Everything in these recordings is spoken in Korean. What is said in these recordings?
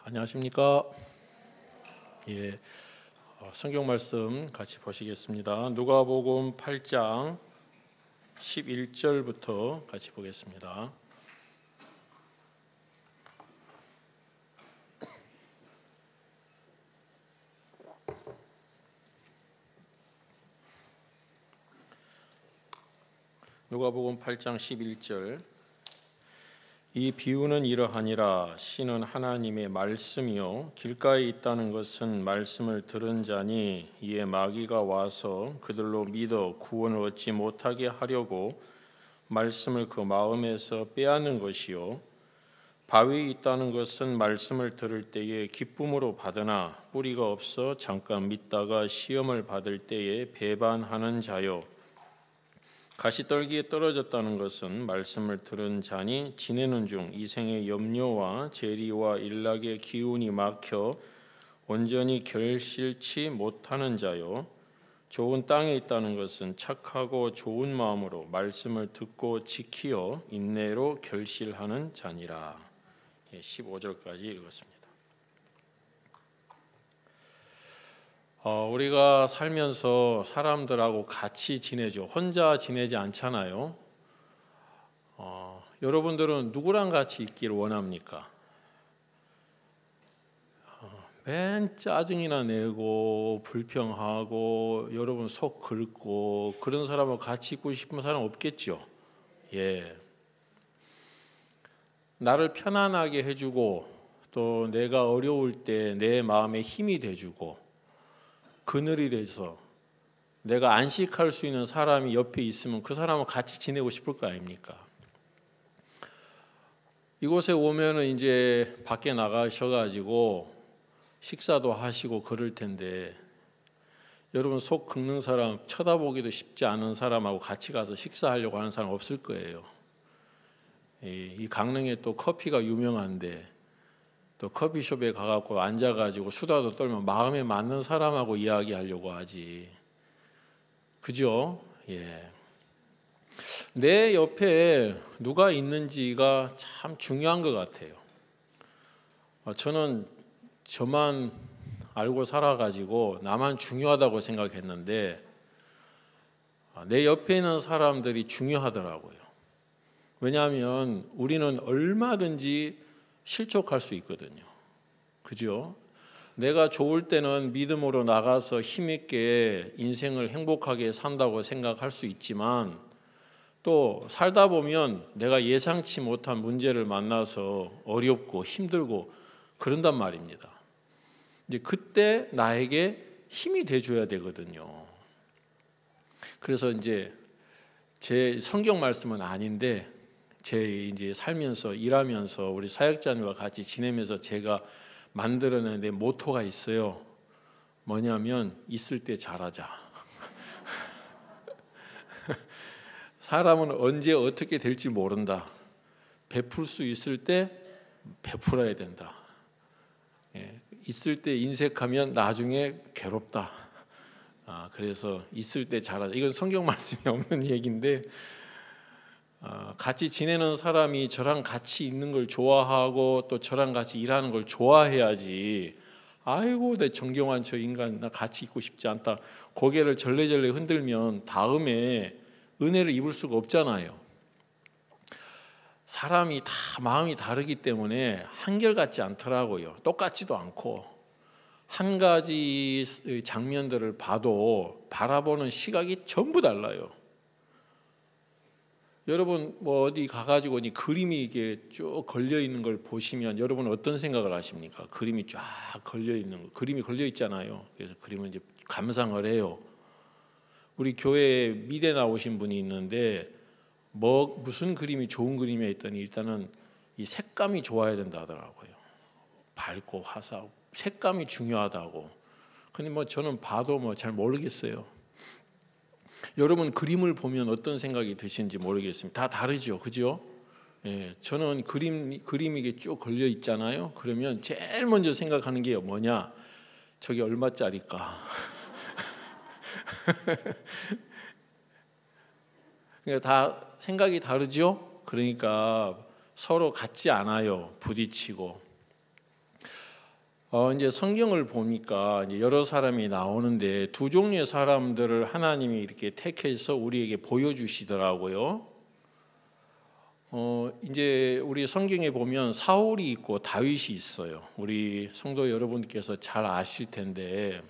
안녕하십니까? 예, 성경 말씀 같이 보시겠습니다. 누가복음 8장 11절부터 같이 보겠습니다. 누가복음 8장 11절. 이 비유는 이러하니라. 씨는 하나님의 말씀이요 길가에 있다는 것은 말씀을 들은 자니 이에 마귀가 와서 그들로 믿어 구원을 얻지 못하게 하려고 말씀을 그 마음에서 빼앗는 것이요 바위에 있다는 것은 말씀을 들을 때에 기쁨으로 받으나 뿌리가 없어 잠깐 믿다가 시험을 받을 때에 배반하는 자요 가시떨기에 떨어졌다는 것은 말씀을 들은 자니 지내는 중 이 생의 염려와 재리와 일락의 기운이 막혀 온전히 결실치 못하는 자요 좋은 땅에 있다는 것은 착하고 좋은 마음으로 말씀을 듣고 지키어 인내로 결실하는 자니라. 15절까지 읽었습니다. 우리가 살면서 사람들하고 같이 지내죠. 혼자 지내지 않잖아요. 여러분들은 누구랑 같이 있기를 원합니까? 맨 짜증이나 내고 불평하고 여러분 속 긁고 그런 사람하고 같이 있고 싶은 사람 없겠죠. 예. 나를 편안하게 해주고 또 내가 어려울 때 내 마음에 힘이 돼주고 그늘이 돼서 내가 안식할 수 있는 사람이 옆에 있으면 그 사람하고 같이 지내고 싶을 거 아닙니까? 이곳에 오면은 이제 밖에 나가셔가지고 식사도 하시고 그럴 텐데 여러분 속 긁는 사람, 쳐다보기도 쉽지 않은 사람하고 같이 가서 식사하려고 하는 사람 없을 거예요. 이 강릉에 또 커피가 유명한데 또 커피숍에 가갖고 앉아가지고 수다도 떨면 마음에 맞는 사람하고 이야기하려고 하지. 그죠? 예. 내 옆에 누가 있는지가 참 중요한 것 같아요. 저는 저만 알고 살아가지고 나만 중요하다고 생각했는데 내 옆에 있는 사람들이 중요하더라고요. 왜냐하면 우리는 얼마든지 실족할 수 있거든요. 그죠? 내가 좋을 때는 믿음으로 나가서 힘있게 인생을 행복하게 산다고 생각할 수 있지만 또 살다 보면 내가 예상치 못한 문제를 만나서 어렵고 힘들고 그런단 말입니다. 이제 그때 나에게 힘이 돼줘야 되거든요. 그래서 이제 제 성경 말씀은 아닌데 제 이제 살면서 일하면서 우리 사역자님과 같이 지내면서 제가 만들어낸 내 모토가 있어요. 뭐냐면 있을 때 잘하자. 사람은 언제 어떻게 될지 모른다. 베풀 수 있을 때 베풀어야 된다. 있을 때 인색하면 나중에 괴롭다. 그래서 있을 때 잘하자. 이건 성경 말씀이 없는 얘기인데 같이 지내는 사람이 저랑 같이 있는 걸 좋아하고 또 저랑 같이 일하는 걸 좋아해야지. 아이고 내 정경한 저 인간 나 같이 있고 싶지 않다. 고개를 절레절레 흔들면 다음에 은혜를 입을 수가 없잖아요. 사람이 다 마음이 다르기 때문에 한결같지 않더라고요. 똑같지도 않고 한 가지 장면들을 봐도 바라보는 시각이 전부 달라요. 여러분 뭐 어디 가가지고 그림이 이게 쭉 걸려 있는 걸 보시면 여러분 어떤 생각을 하십니까? 그림이 쫙 걸려 있는 거, 그림이 걸려 있잖아요. 그래서 그림을 이제 감상을 해요. 우리 교회에 미대 나오신 분이 있는데 무슨 그림이 좋은 그림이야 했더니 일단은 이 색감이 좋아야 된다 하더라고요. 밝고 화사하고 색감이 중요하다고. 근데 뭐 저는 봐도 뭐 잘 모르겠어요. 여러분 그림을 보면 어떤 생각이 드시는지 모르겠습니다. 다 다르죠, 그죠? 예, 저는 그림이 이게 쭉 걸려 있잖아요. 그러면 제일 먼저 생각하는 게 뭐냐? 저게 얼마짜리일까? 그러니까 다 생각이 다르죠. 그러니까 서로 같지 않아요. 부딪히고 이제 성경을 보니까 이제 여러 사람이 나오는데 두 종류의 사람들을 하나님이 이렇게 택해서 우리에게 보여주시더라고요. 이제 우리 성경에 보면 사울이 있고 다윗이 있어요. 우리 성도 여러분께서 잘 아실 텐데,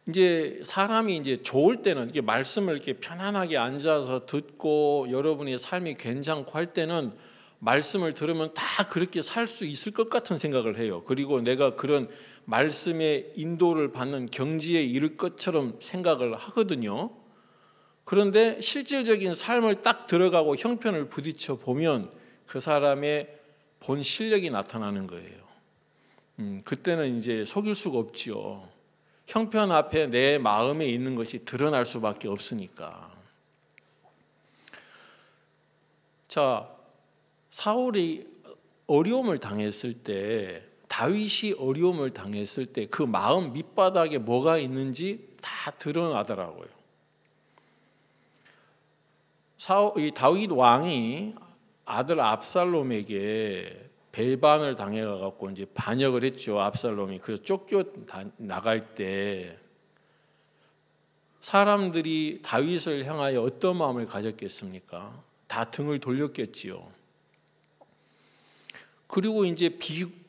이제 사람이 이제 좋을 때는 이렇게 말씀을 이렇게 편안하게 앉아서 듣고 여러분의 삶이 괜찮고 할 때는 말씀을 들으면 다 그렇게 살 수 있을 것 같은 생각을 해요. 그리고 내가 그런 말씀의 인도를 받는 경지에 이를 것처럼 생각을 하거든요. 그런데 실질적인 삶을 딱 들어가고 형편을 부딪혀 보면 그 사람의 본 실력이 나타나는 거예요. 그때는 이제 속일 수가 없지요. 형편 앞에 내 마음에 있는 것이 드러날 수밖에 없으니까. 자, 사울이 어려움을 당했을 때, 다윗이 어려움을 당했을 때 그 마음 밑바닥에 뭐가 있는지 다 드러나더라고요. 이 다윗 왕이 아들 압살롬에게 배반을 당해가지고 이제 반역을 했죠. 압살롬이. 그래서 쫓겨 나갈 때 사람들이 다윗을 향하여 어떤 마음을 가졌겠습니까? 다 등을 돌렸겠지요. 그리고 이제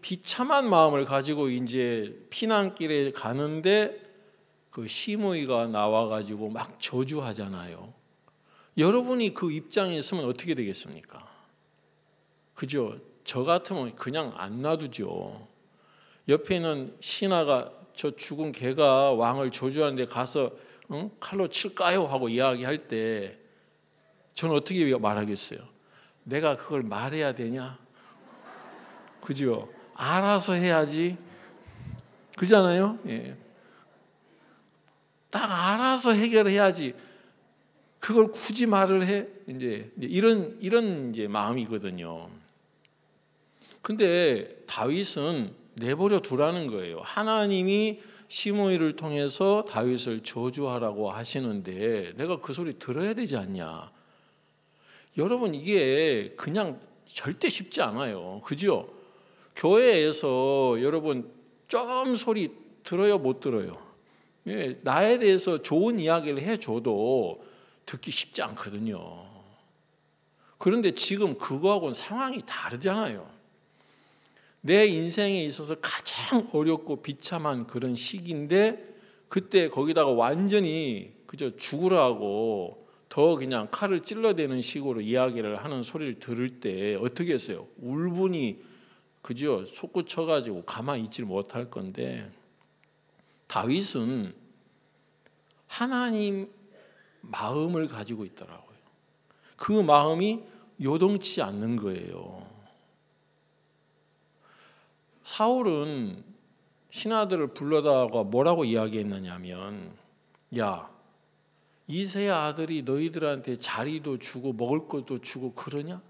비참한 마음을 가지고 이제 피난길에 가는데 그 시므이가 나와가지고 막 저주하잖아요. 여러분이 그 입장에 있으면 어떻게 되겠습니까? 그죠? 저 같으면 그냥 안 놔두죠. 옆에 있는 신하가 저 죽은 개가 왕을 저주하는데 가서 칼로 칠까요? 하고 이야기할 때 저는 어떻게 말하겠어요? 내가 그걸 말해야 되냐? 그죠? 알아서 해야지. 그잖아요? 예. 딱 알아서 해결해야지. 그걸 굳이 말을 해? 이제 이런 이제 마음이거든요. 근데 다윗은 내버려 두라는 거예요. 하나님이 시므이를 통해서 다윗을 저주하라고 하시는데 내가 그 소리 들어야 되지 않냐? 여러분, 이게 그냥 절대 쉽지 않아요. 그죠? 교회에서 여러분 좀 소리 들어요, 못 들어요? 예, 나에 대해서 좋은 이야기를 해줘도 듣기 쉽지 않거든요. 그런데 지금 그거하고는 상황이 다르잖아요. 내 인생에 있어서 가장 어렵고 비참한 그런 시기인데 그때 거기다가 완전히 그저 죽으라고 더 그냥 칼을 찔러대는 식으로 이야기를 하는 소리를 들을 때 어떻게 했어요? 울분이 그죠? 솟구쳐가지고 가만히 있지 못할 건데, 다윗은 하나님 마음을 가지고 있더라고요. 그 마음이 요동치 않는 거예요. 사울은 신하들을 불러다가 뭐라고 이야기했느냐면, 야, 이새의 아들이 너희들한테 자리도 주고 먹을 것도 주고 그러냐?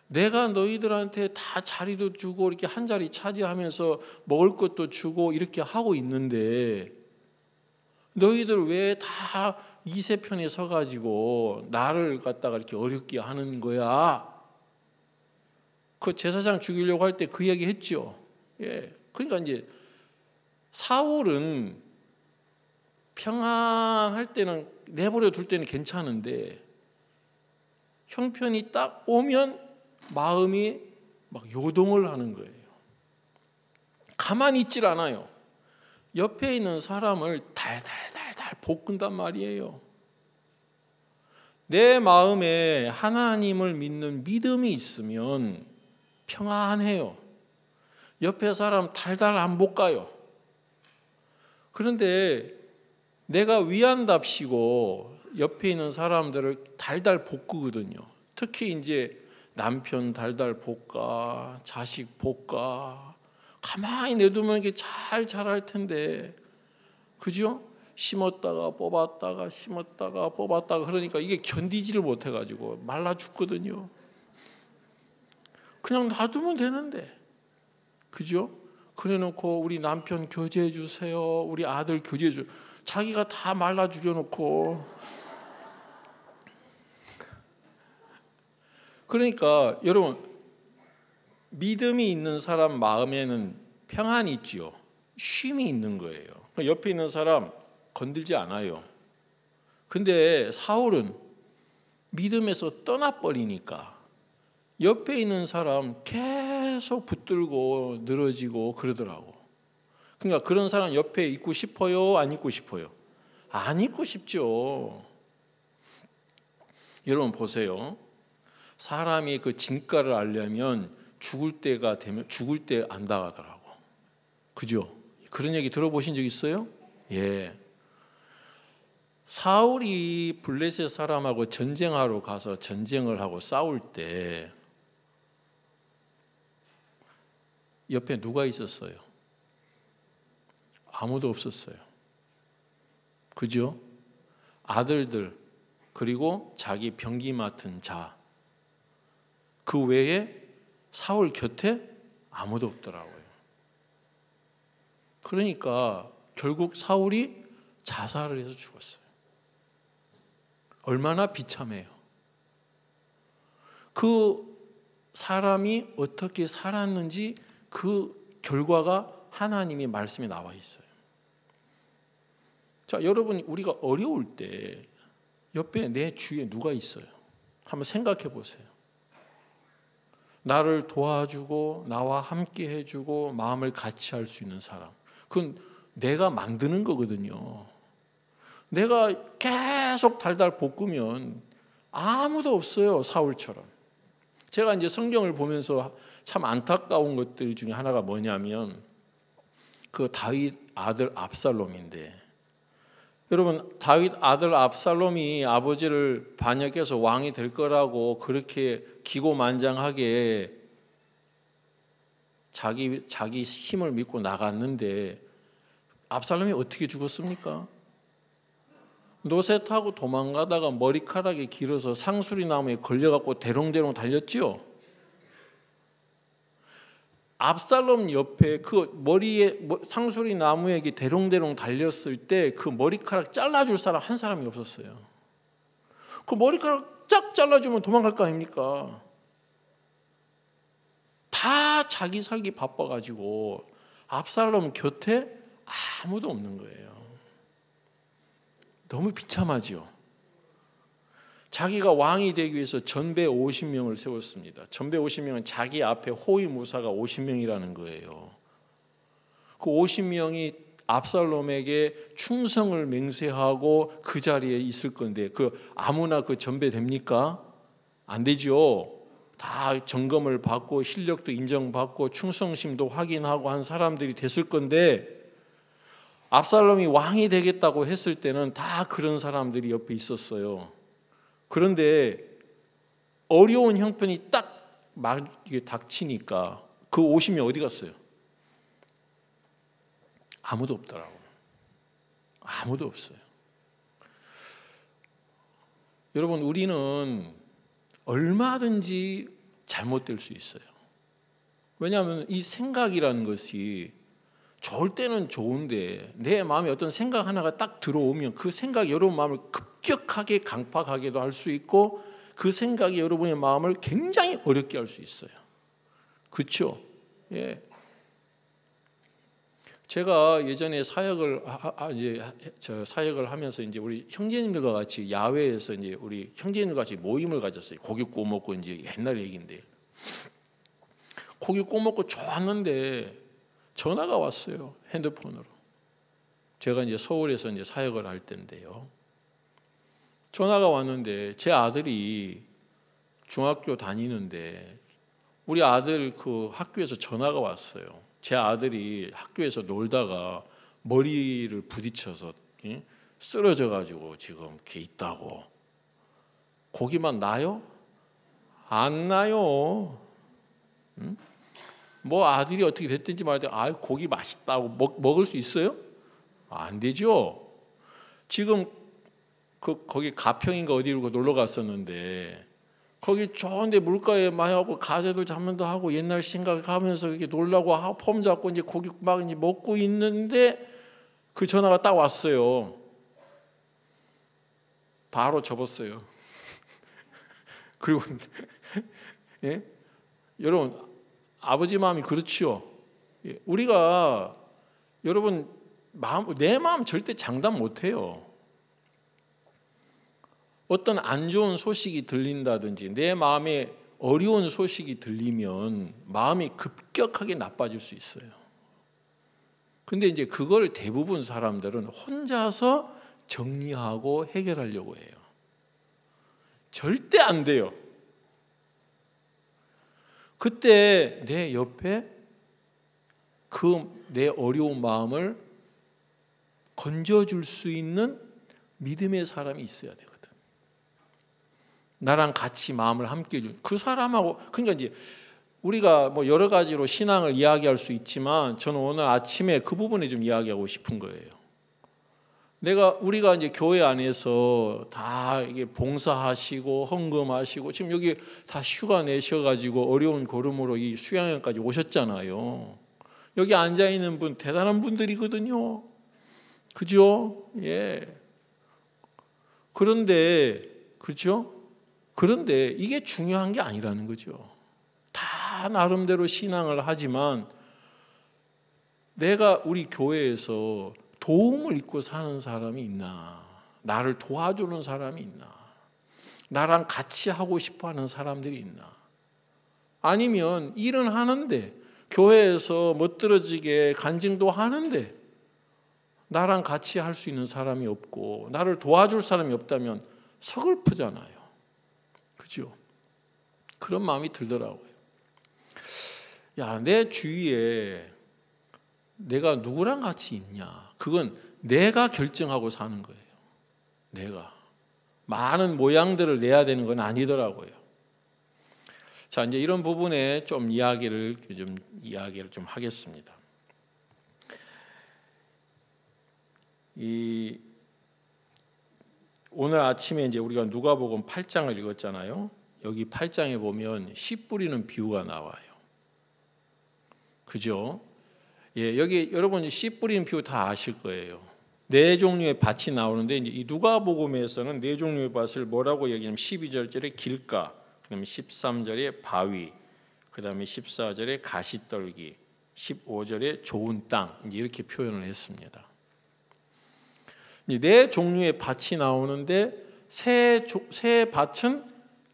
내가 너희들한테 다 자리도 주고 이렇게 한 자리 차지하면서 먹을 것도 주고 이렇게 하고 있는데 너희들 왜 다 이새 편에 서가지고 나를 갖다가 이렇게 어렵게 하는 거야? 그 제사장 죽이려고 할 때 그 얘기 했죠. 예. 그러니까 이제 사울은 평안할 때는 내버려 둘 때는 괜찮은데 형편이 딱 오면 마음이 막 요동을 하는 거예요. 가만히 있질 않아요. 옆에 있는 사람을 달달달달 볶은단 말이에요. 내 마음에 하나님을 믿는 믿음이 있으면 평안해요. 옆에 사람 달달 안 볶아요. 그런데 내가 위한답시고 옆에 있는 사람들을 달달 볶거든요. 특히 이제 남편 달달 볶아, 자식 볶아, 가만히 내두면 이게 잘 자랄 텐데, 그죠? 심었다가 뽑았다가 심었다가 뽑았다가 그러니까 이게 견디지를 못해가지고 말라 죽거든요. 그냥 놔두면 되는데, 그죠? 그래놓고 우리 남편 교제해 주세요, 우리 아들 교제해 주세요. 자기가 다 말라 죽여놓고. 그러니까 여러분, 믿음이 있는 사람 마음에는 평안이 있지요. 쉼이 있는 거예요. 옆에 있는 사람 건들지 않아요. 근데 사울은 믿음에서 떠나버리니까 옆에 있는 사람 계속 붙들고 늘어지고 그러더라고. 그러니까 그런 사람 옆에 있고 싶어요? 안 있고 싶어요? 안 있고 싶죠. 여러분 보세요. 사람이 그 진가를 알려면 죽을 때가 되면 죽을 때 안다 하더라고. 그죠? 그런 얘기 들어보신 적 있어요? 예. 사울이 블레셋 사람하고 전쟁하러 가서 전쟁을 하고 싸울 때 옆에 누가 있었어요? 아무도 없었어요. 그죠? 아들들 그리고 자기 병기 맡은 자. 그 외에 사울 곁에 아무도 없더라고요. 그러니까 결국 사울이 자살을 해서 죽었어요. 얼마나 비참해요. 그 사람이 어떻게 살았는지 그 결과가 하나님의 말씀에 나와 있어요. 자, 여러분 우리가 어려울 때 옆에 내 주위에 누가 있어요? 한번 생각해 보세요. 나를 도와주고 나와 함께 해주고 마음을 같이 할 수 있는 사람. 그건 내가 만드는 거거든요. 내가 계속 달달 볶으면 아무도 없어요. 사울처럼. 제가 이제 성경을 보면서 참 안타까운 것들 중에 하나가 뭐냐면 그 다윗 아들 압살롬인데, 여러분 다윗 아들 압살롬이 아버지를 반역해서 왕이 될 거라고 그렇게 기고만장하게 자기 힘을 믿고 나갔는데 압살롬이 어떻게 죽었습니까? 노새 타고 도망가다가 머리카락이 길어서 상수리 나무에 걸려갖고 대롱대롱 달렸지요. 압살롬 옆에 그 머리에 상수리 나무에 대롱대롱 달렸을 때 그 머리카락 잘라줄 사람 한 사람이 없었어요. 그 머리카락 쫙 잘라주면 도망갈 거 아닙니까? 다 자기 살기 바빠가지고 압살롬 곁에 아무도 없는 거예요. 너무 비참하죠. 자기가 왕이 되기 위해서 전배 50명을 세웠습니다. 전배 50명은 자기 앞에 호위무사가 50명이라는 거예요. 그 50명이 압살롬에게 충성을 맹세하고 그 자리에 있을 건데 그 아무나 그 전배 됩니까? 안 되죠. 다 점검을 받고 실력도 인정받고 충성심도 확인하고 한 사람들이 됐을 건데 압살롬이 왕이 되겠다고 했을 때는 다 그런 사람들이 옆에 있었어요. 그런데 어려운 형편이 딱 닥치니까 그 50명 어디 갔어요? 아무도 없더라고. 아무도 없어요. 여러분 우리는 얼마든지 잘못될 수 있어요. 왜냐하면 이 생각이라는 것이 좋을 때는 좋은데 내 마음에 어떤 생각 하나가 딱 들어오면 그 생각이 여러분 마음을 급격하게 강팍하게도 할 수 있고 그 생각이 여러분의 마음을 굉장히 어렵게 할 수 있어요. 그렇죠? 예. 제가 예전에 사역을 하면서 이제 우리 형제님들과 같이 야외에서 이제 우리 형제님들과 같이 모임을 가졌어요. 고기 구워 먹고 이제 옛날 얘기인데 고기 구워 먹고 좋았는데 전화가 왔어요. 핸드폰으로. 제가 이제 서울에서 이제 사역을 할 때인데요. 전화가 왔는데 제 아들이 중학교 다니는데 우리 아들 그 학교에서 전화가 왔어요. 제 아들이 학교에서 놀다가 머리를 부딪혀서 쓰러져 가지고 지금 이렇게 있다고. 고기만 나요? 안 나요. 응? 뭐 아들이 어떻게 됐든지 말든지 고기 맛있다고 먹을 수 있어요? 안 되죠. 지금 거기 가평인가 어디로 놀러 갔었는데 거기 좋은데 물가에 많이 하고 가재도 잡는다 하고 옛날 생각하면서 이렇게 놀라고 폼 잡고 이제 고기 막 이제 먹고 있는데 그 전화가 딱 왔어요. 바로 접었어요. 그리고 예? 여러분 아버지 마음이 그렇지요. 우리가 여러분 내 마음 절대 장담 못해요. 어떤 안 좋은 소식이 들린다든지 내 마음에 어려운 소식이 들리면 마음이 급격하게 나빠질 수 있어요. 근데 이제 그걸 대부분 사람들은 혼자서 정리하고 해결하려고 해요. 절대 안 돼요. 그때 내 옆에 그 내 어려운 마음을 건져줄 수 있는 믿음의 사람이 있어야 되거든. 나랑 같이 마음을 함께 해준 그 사람하고, 그러니까 이제 우리가 뭐 여러 가지로 신앙을 이야기할 수 있지만 저는 오늘 아침에 그 부분에 좀 이야기하고 싶은 거예요. 우리가 이제 교회 안에서 다 이게 봉사하시고 헌금하시고 지금 여기 다 휴가 내셔가지고 어려운 걸음으로 이 수양회까지 오셨잖아요. 여기 앉아 있는 분 대단한 분들이거든요. 그죠? 예. 그런데 그렇죠? 그런데 이게 중요한 게 아니라는 거죠. 다 나름대로 신앙을 하지만 내가 우리 교회에서 도움을 입고 사는 사람이 있나? 나를 도와주는 사람이 있나? 나랑 같이 하고 싶어하는 사람들이 있나? 아니면 일은 하는데 교회에서 멋들어지게 간증도 하는데 나랑 같이 할 수 있는 사람이 없고 나를 도와줄 사람이 없다면 서글프잖아요. 그죠? 그런 마음이 들더라고요. 야, 내 주위에 내가 누구랑 같이 있냐? 그건 내가 결정하고 사는 거예요. 내가. 많은 모양들을 내야 되는 건 아니더라고요. 자, 이제 이런 부분에 좀 이야기를 좀 하겠습니다. 오늘 아침에 이제 우리가 누가복음 8장을 읽었잖아요. 여기 8장에 보면 씨 뿌리는 비유가 나와요. 그죠? 예, 여기 여러분 씨 뿌리는 비유 다 아실 거예요. 네 종류의 밭이 나오는데 이제 이 누가복음에서는 네 종류의 밭을 뭐라고 얘기하냐면 12절에 길가, 그다음에 13절에 바위, 그다음에 14절에 가시떨기, 15절에 좋은 땅 이렇게 표현을 했습니다. 네 종류의 밭이 나오는데 세 밭은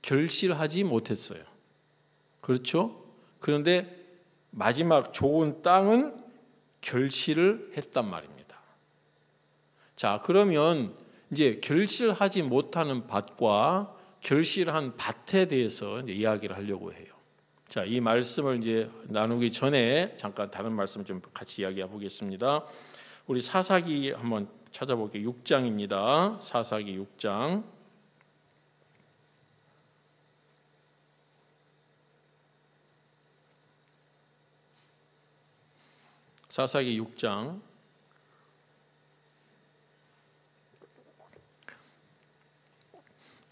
결실하지 못했어요. 그렇죠? 그런데 마지막 좋은 땅은 결실을 했단 말입니다. 자, 그러면 이제 결실하지 못하는 밭과 결실한 밭에 대해서 이제 이야기를 하려고 해요. 자, 이 말씀을 이제 나누기 전에 잠깐 다른 말씀 좀 같이 이야기해 보겠습니다. 우리 사사기 한번 찾아볼게요. 6장입니다. 사사기 6장. 사사기 6장.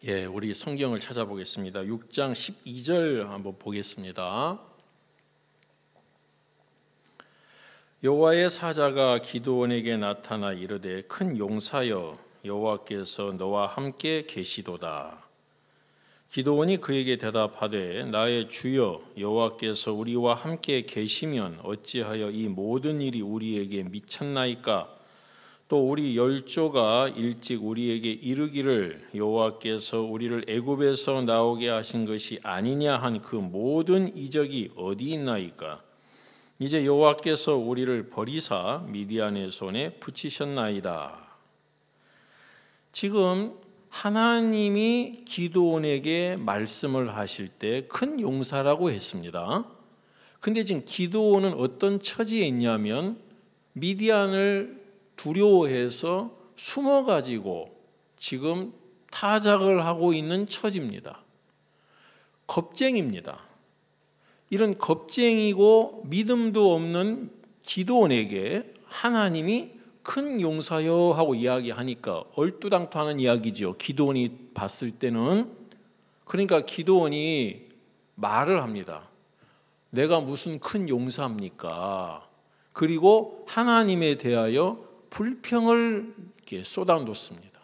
예, 우리 성경을 찾아보겠습니다. 6장 12절 한번 보겠습니다. 여호와의 사자가 기드온에게 나타나 이르되 큰 용사여 여호와께서 너와 함께 계시도다. 기드온이 그에게 대답하되 나의 주여 여호와께서 우리와 함께 계시면 어찌하여 이 모든 일이 우리에게 미쳤나이까? 또 우리 열조가 일찍 우리에게 이르기를 여호와께서 우리를 애굽에서 나오게 하신 것이 아니냐 한 그 모든 이적이 어디 있나이까? 이제 여호와께서 우리를 버리사 미디안의 손에 붙이셨나이다. 지금 하나님이 기드온에게 말씀을 하실 때 큰 용사라고 했습니다. 근데 지금 기드온은 어떤 처지에 있냐면 미디안을 두려워해서 숨어가지고 지금 타작을 하고 있는 처지입니다. 겁쟁입니다. 이런 겁쟁이고 믿음도 없는 기드온에게 하나님이 큰 용사여 하고 이야기하니까 얼뚜당토하는 이야기죠. 기드온이 봤을 때는. 그러니까 기드온이 말을 합니다. 내가 무슨 큰 용사입니까? 그리고 하나님에 대하여 불평을 이렇게 쏟아놓습니다.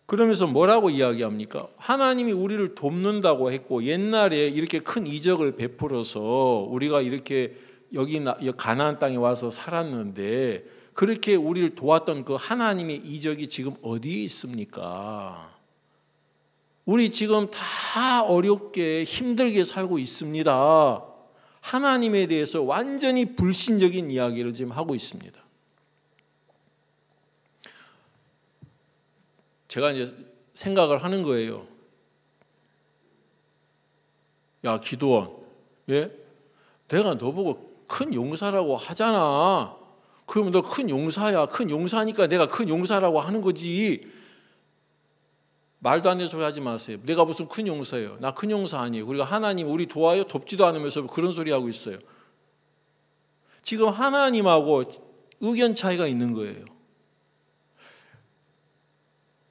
그러면서 뭐라고 이야기합니까? 하나님이 우리를 돕는다고 했고 옛날에 이렇게 큰 이적을 베풀어서 우리가 이렇게 여기 가나안 땅에 와서 살았는데 그렇게 우리를 도왔던 그 하나님의 이적이 지금 어디에 있습니까? 우리 지금 다 어렵게 힘들게 살고 있습니다. 하나님에 대해서 완전히 불신적인 이야기를 지금 하고 있습니다. 제가 이제 생각을 하는 거예요. 야, 기도원, 예? 내가 너보고 큰 용사라고 하잖아. 그러면 너 큰 용사야. 큰 용사니까 내가 큰 용사라고 하는 거지. 말도 안 되는 소리 하지 마세요. 내가 무슨 큰 용사예요. 나 큰 용사 아니에요. 그리고 하나님 우리 도와요? 돕지도 않으면서 그런 소리 하고 있어요. 지금 하나님하고 의견 차이가 있는 거예요.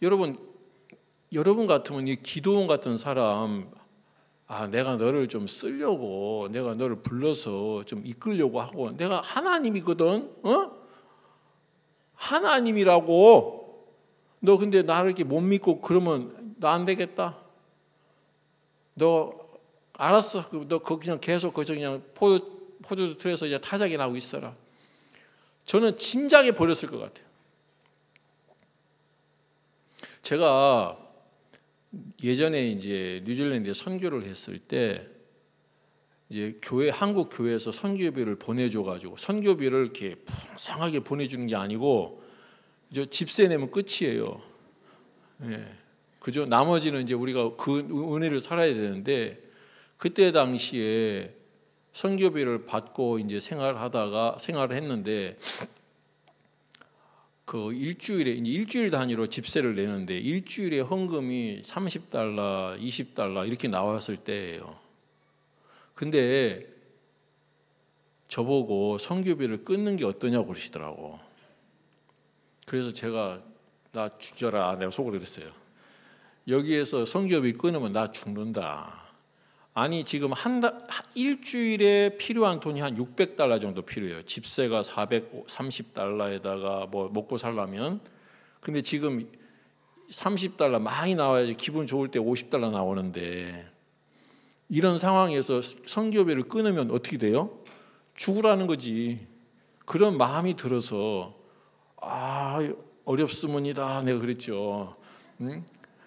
여러분 같으면 이 기도원 같은 사람, 내가 너를 좀 쓰려고, 내가 너를 불러서 좀 이끌려고 하고, 내가 하나님이거든, 하나님이라고. 너 근데 나를 이렇게 못 믿고 그러면 나 안 되겠다. 너 알았어. 너 그냥 계속 그냥 포도주 틀에서 이제 타작이나 하고 있어라. 저는 진작에 버렸을 것 같아요. 제가 예전에 이제 뉴질랜드에 선교를 했을 때 이제 한국 교회에서 선교비를 보내줘가지고 선교비를 이렇게 풍성하게 보내주는 게 아니고 집세 내면 끝이에요. 예, 그죠? 나머지는 이제 우리가 그 은혜를 살아야 되는데 그때 당시에 선교비를 받고 이제 생활을 했는데. 그 일주일 단위로 집세를 내는데 일주일에 헌금이 $30, $20 이렇게 나왔을 때예요. 근데 저보고 선교비를 끊는 게 어떠냐고 그러시더라고. 그래서 제가 나 죽여라 내가 속으로 그랬어요. 여기에서 선교비 끊으면 나 죽는다. 아니 지금 일주일에 필요한 돈이 한 $600 정도 필요해요. 집세가 $430에다가 뭐 먹고 살려면. 근데 지금 $30 많이 나와야지 기분 좋을 때 $50 나오는데 이런 상황에서 선교비를 끊으면 어떻게 돼요? 죽으라는 거지. 그런 마음이 들어서 어렵습니다 내가 그랬죠. 응?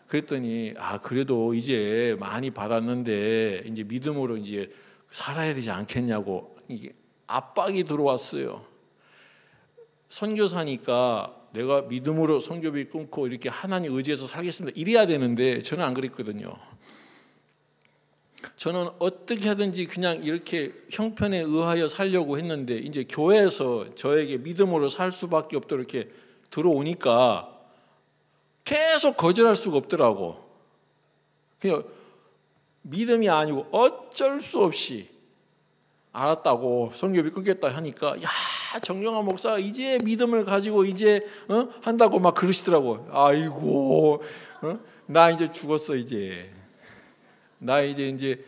그랬더니 그래도 이제 많이 받았는데 이제 믿음으로 이제 살아야 되지 않겠냐고 이게 압박이 들어왔어요. 선교사니까 내가 믿음으로 선교비 끊고 이렇게 하나님 의지해서 살겠습니다. 이래야 되는데 저는 안 그랬거든요. 저는 어떻게 하든지 그냥 이렇게 형편에 의하여 살려고 했는데 이제 교회에서 저에게 믿음으로 살 수밖에 없도록 이렇게 들어오니까 계속 거절할 수가 없더라고. 그냥 믿음이 아니고 어쩔 수 없이 알았다고 선교비 끊겠다 하니까 정영환 목사 이제 믿음을 가지고 이제 한다고 막 그러시더라고. 아이고 나 이제 죽었어 이제. 나 이제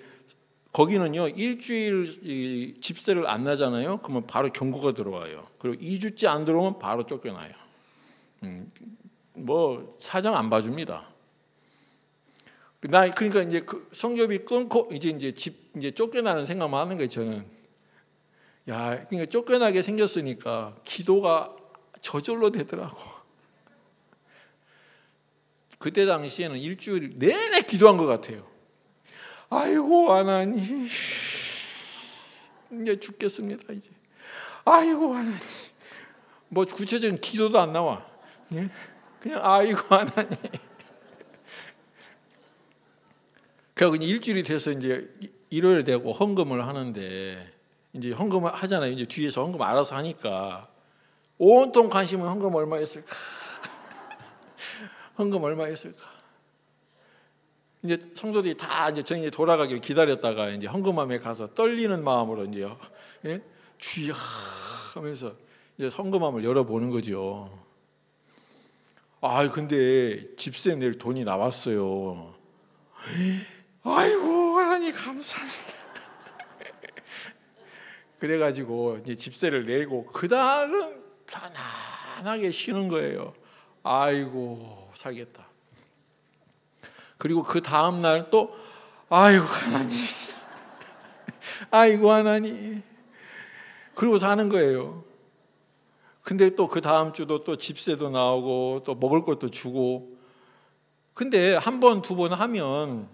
거기는요 일주일 집세를 안 나잖아요. 그러면 바로 경고가 들어와요. 그리고 2주째 안 들어오면 바로 쫓겨나요. 뭐 사정 안 봐줍니다. 그러니까 이제 그 선교비 끊고 이제 쫓겨나는 생각만 하는 거예요. 저는 그러니까 쫓겨나게 생겼으니까 기도가 저절로 되더라고. 그때 당시에는 일주일 내내 기도한 것 같아요. 아이고 하나님 이제 죽겠습니다 이제. 아이고 하나님 뭐 구체적인 기도도 안 나와. 예? 그냥 아이고 하나님. 그래서 일주일이 돼서 이제 일요일 되고 헌금을 하는데 이제 헌금을 하잖아요. 이제 뒤에서 헌금 알아서 하니까 온통 관심은 헌금 얼마 했을까? 헌금 얼마 했을까? 이제 성도들이 다 이제 저희 돌아가기를 기다렸다가 이제 헌금함에 가서 떨리는 마음으로 이제 주여 하면서 이제 헌금함을 열어보는 거죠. 근데 집세 낼 돈이 나왔어요. 아이고 하나님 감사합니다. 그래가지고 이제 집세를 내고 그날은 편안하게 쉬는 거예요. 아이고 살겠다. 그리고 그 다음 날 또 아이고 하나님, 아이고 하나님, 그러고 사는 거예요. 근데 또 그 다음 주도 또 집세도 나오고 또 먹을 것도 주고. 근데 한 번, 두 번 하면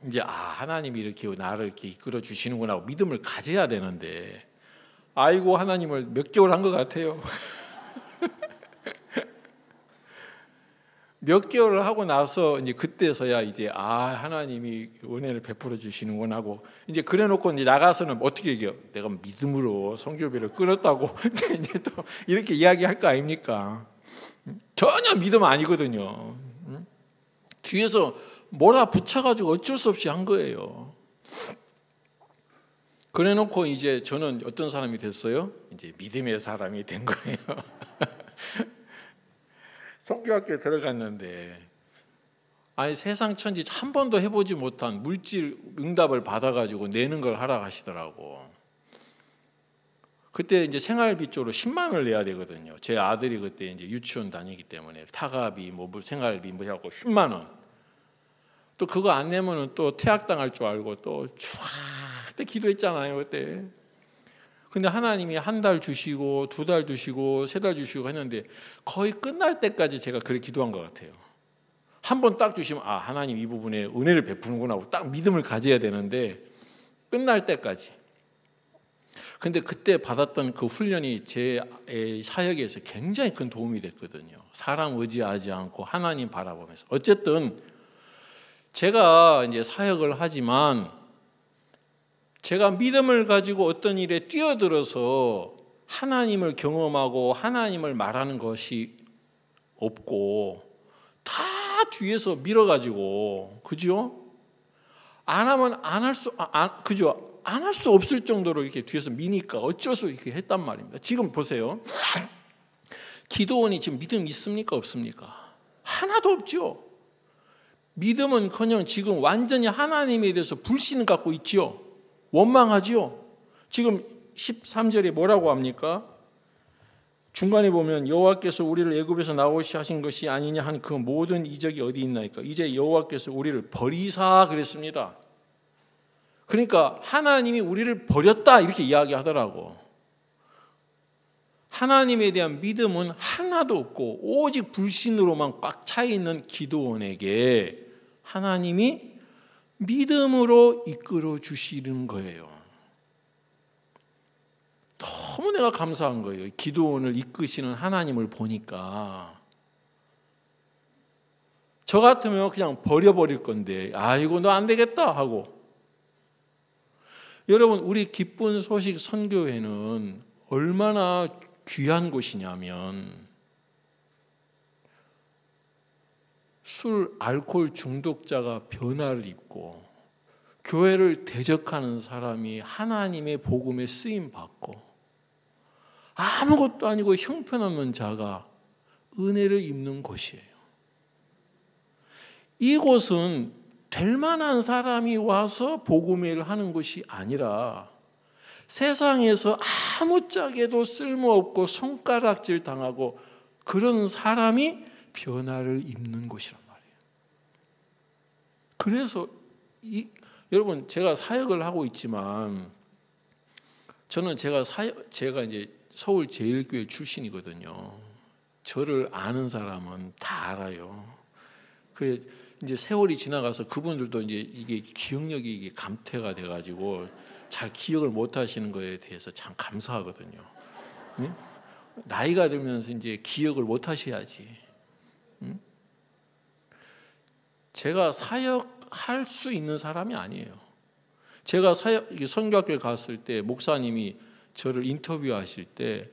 이제 하나님이 이렇게 나를 이렇게 이끌어 주시는구나 하고 믿음을 가져야 되는데, 아이고 하나님을 몇 개월 한 것 같아요. 몇 개월을 하고 나서 이제 그때서야 이제 하나님이 은혜를 베풀어 주시는구나 하고, 이제 그래놓고 이제 나가서는 어떻게 얘기해요? 내가 믿음으로 선교비를 끊었다고 이제 또 이렇게 이야기할 거 아닙니까? 전혀 믿음 아니거든요. 뒤에서 몰아붙여가지고 어쩔 수 없이 한 거예요. 그래놓고 이제 저는 어떤 사람이 됐어요? 이제 믿음의 사람이 된 거예요. 선교학교에 들어갔는데 세상 천지 한 번도 해보지 못한 물질 응답을 받아가지고 내는 걸 하라 하시더라고. 그때 이제 생활비 쪽으로 10만 원을 내야 되거든요. 제 아들이 그때 이제 유치원 다니기 때문에 타가비 생활비 하고 10만 원. 또 그거 안 내면은 또 퇴학당할 줄 알고 또 죽어라 그때 기도했잖아요 그때. 근데 하나님이 한 달 주시고 두 달 주시고 세 달 주시고 했는데 거의 끝날 때까지 제가 그렇게 기도한 것 같아요. 한 번 딱 주시면 하나님 이 부분에 은혜를 베푸는구나 하고 딱 믿음을 가져야 되는데 끝날 때까지. 근데 그때 받았던 그 훈련이 제 사역에서 굉장히 큰 도움이 됐거든요. 사람 의지하지 않고 하나님 바라보면서. 어쨌든 제가 이제 사역을 하지만 제가 믿음을 가지고 어떤 일에 뛰어들어서 하나님을 경험하고 하나님을 말하는 것이 없고 다 뒤에서 밀어가지고, 그죠? 안 하면 그죠? 안 할 수 없을 정도로 이렇게 뒤에서 미니까 어쩔 수 이렇게 했단 말입니다. 지금 보세요. 기도원이 지금 믿음 있습니까? 없습니까? 하나도 없죠. 믿음은커녕 지금 완전히 하나님에 대해서 불신을 갖고 있죠. 원망하지요. 지금 13절에 뭐라고 합니까? 중간에 보면 여호와께서 우리를 애굽에서 나오시 하신 것이 아니냐 한 그 모든 이적이 어디 있나이까? 이제 여호와께서 우리를 버리사 그랬습니다. 그러니까 하나님이 우리를 버렸다 이렇게 이야기하더라고. 하나님에 대한 믿음은 하나도 없고 오직 불신으로만 꽉 차 있는 기도원에게 하나님이 믿음으로 이끌어 주시는 거예요. 너무 내가 감사한 거예요. 기도원을 이끄시는 하나님을 보니까. 저 같으면 그냥 버려버릴 건데 이거 너 안 되겠다 하고. 여러분, 우리 기쁜 소식 선교회는 얼마나 귀한 곳이냐면 술, 알코올 중독자가 변화를 입고 교회를 대적하는 사람이 하나님의 복음에 쓰임 받고 아무것도 아니고 형편없는 자가 은혜를 입는 곳이에요. 이곳은 될 만한 사람이 와서 복음회를 하는 것이 아니라 세상에서 아무짝에도 쓸모없고 손가락질 당하고 그런 사람이 변화를 입는 곳이란 말이에요. 그래서 여러분, 제가 사역을 하고 있지만 저는 제가 이제 서울 제일교회 출신이거든요. 저를 아는 사람은 다 알아요. 그래 이제 세월이 지나가서 그분들도 이제 이게 기억력이 이게 감퇴가 돼가지고 잘 기억을 못 하시는 거에 대해서 참 감사하거든요. 응? 나이가 들면서 이제 기억을 못 하셔야지. 응? 제가 사역할 수 있는 사람이 아니에요. 제가 선교학교에 갔을 때 목사님이 저를 인터뷰하실 때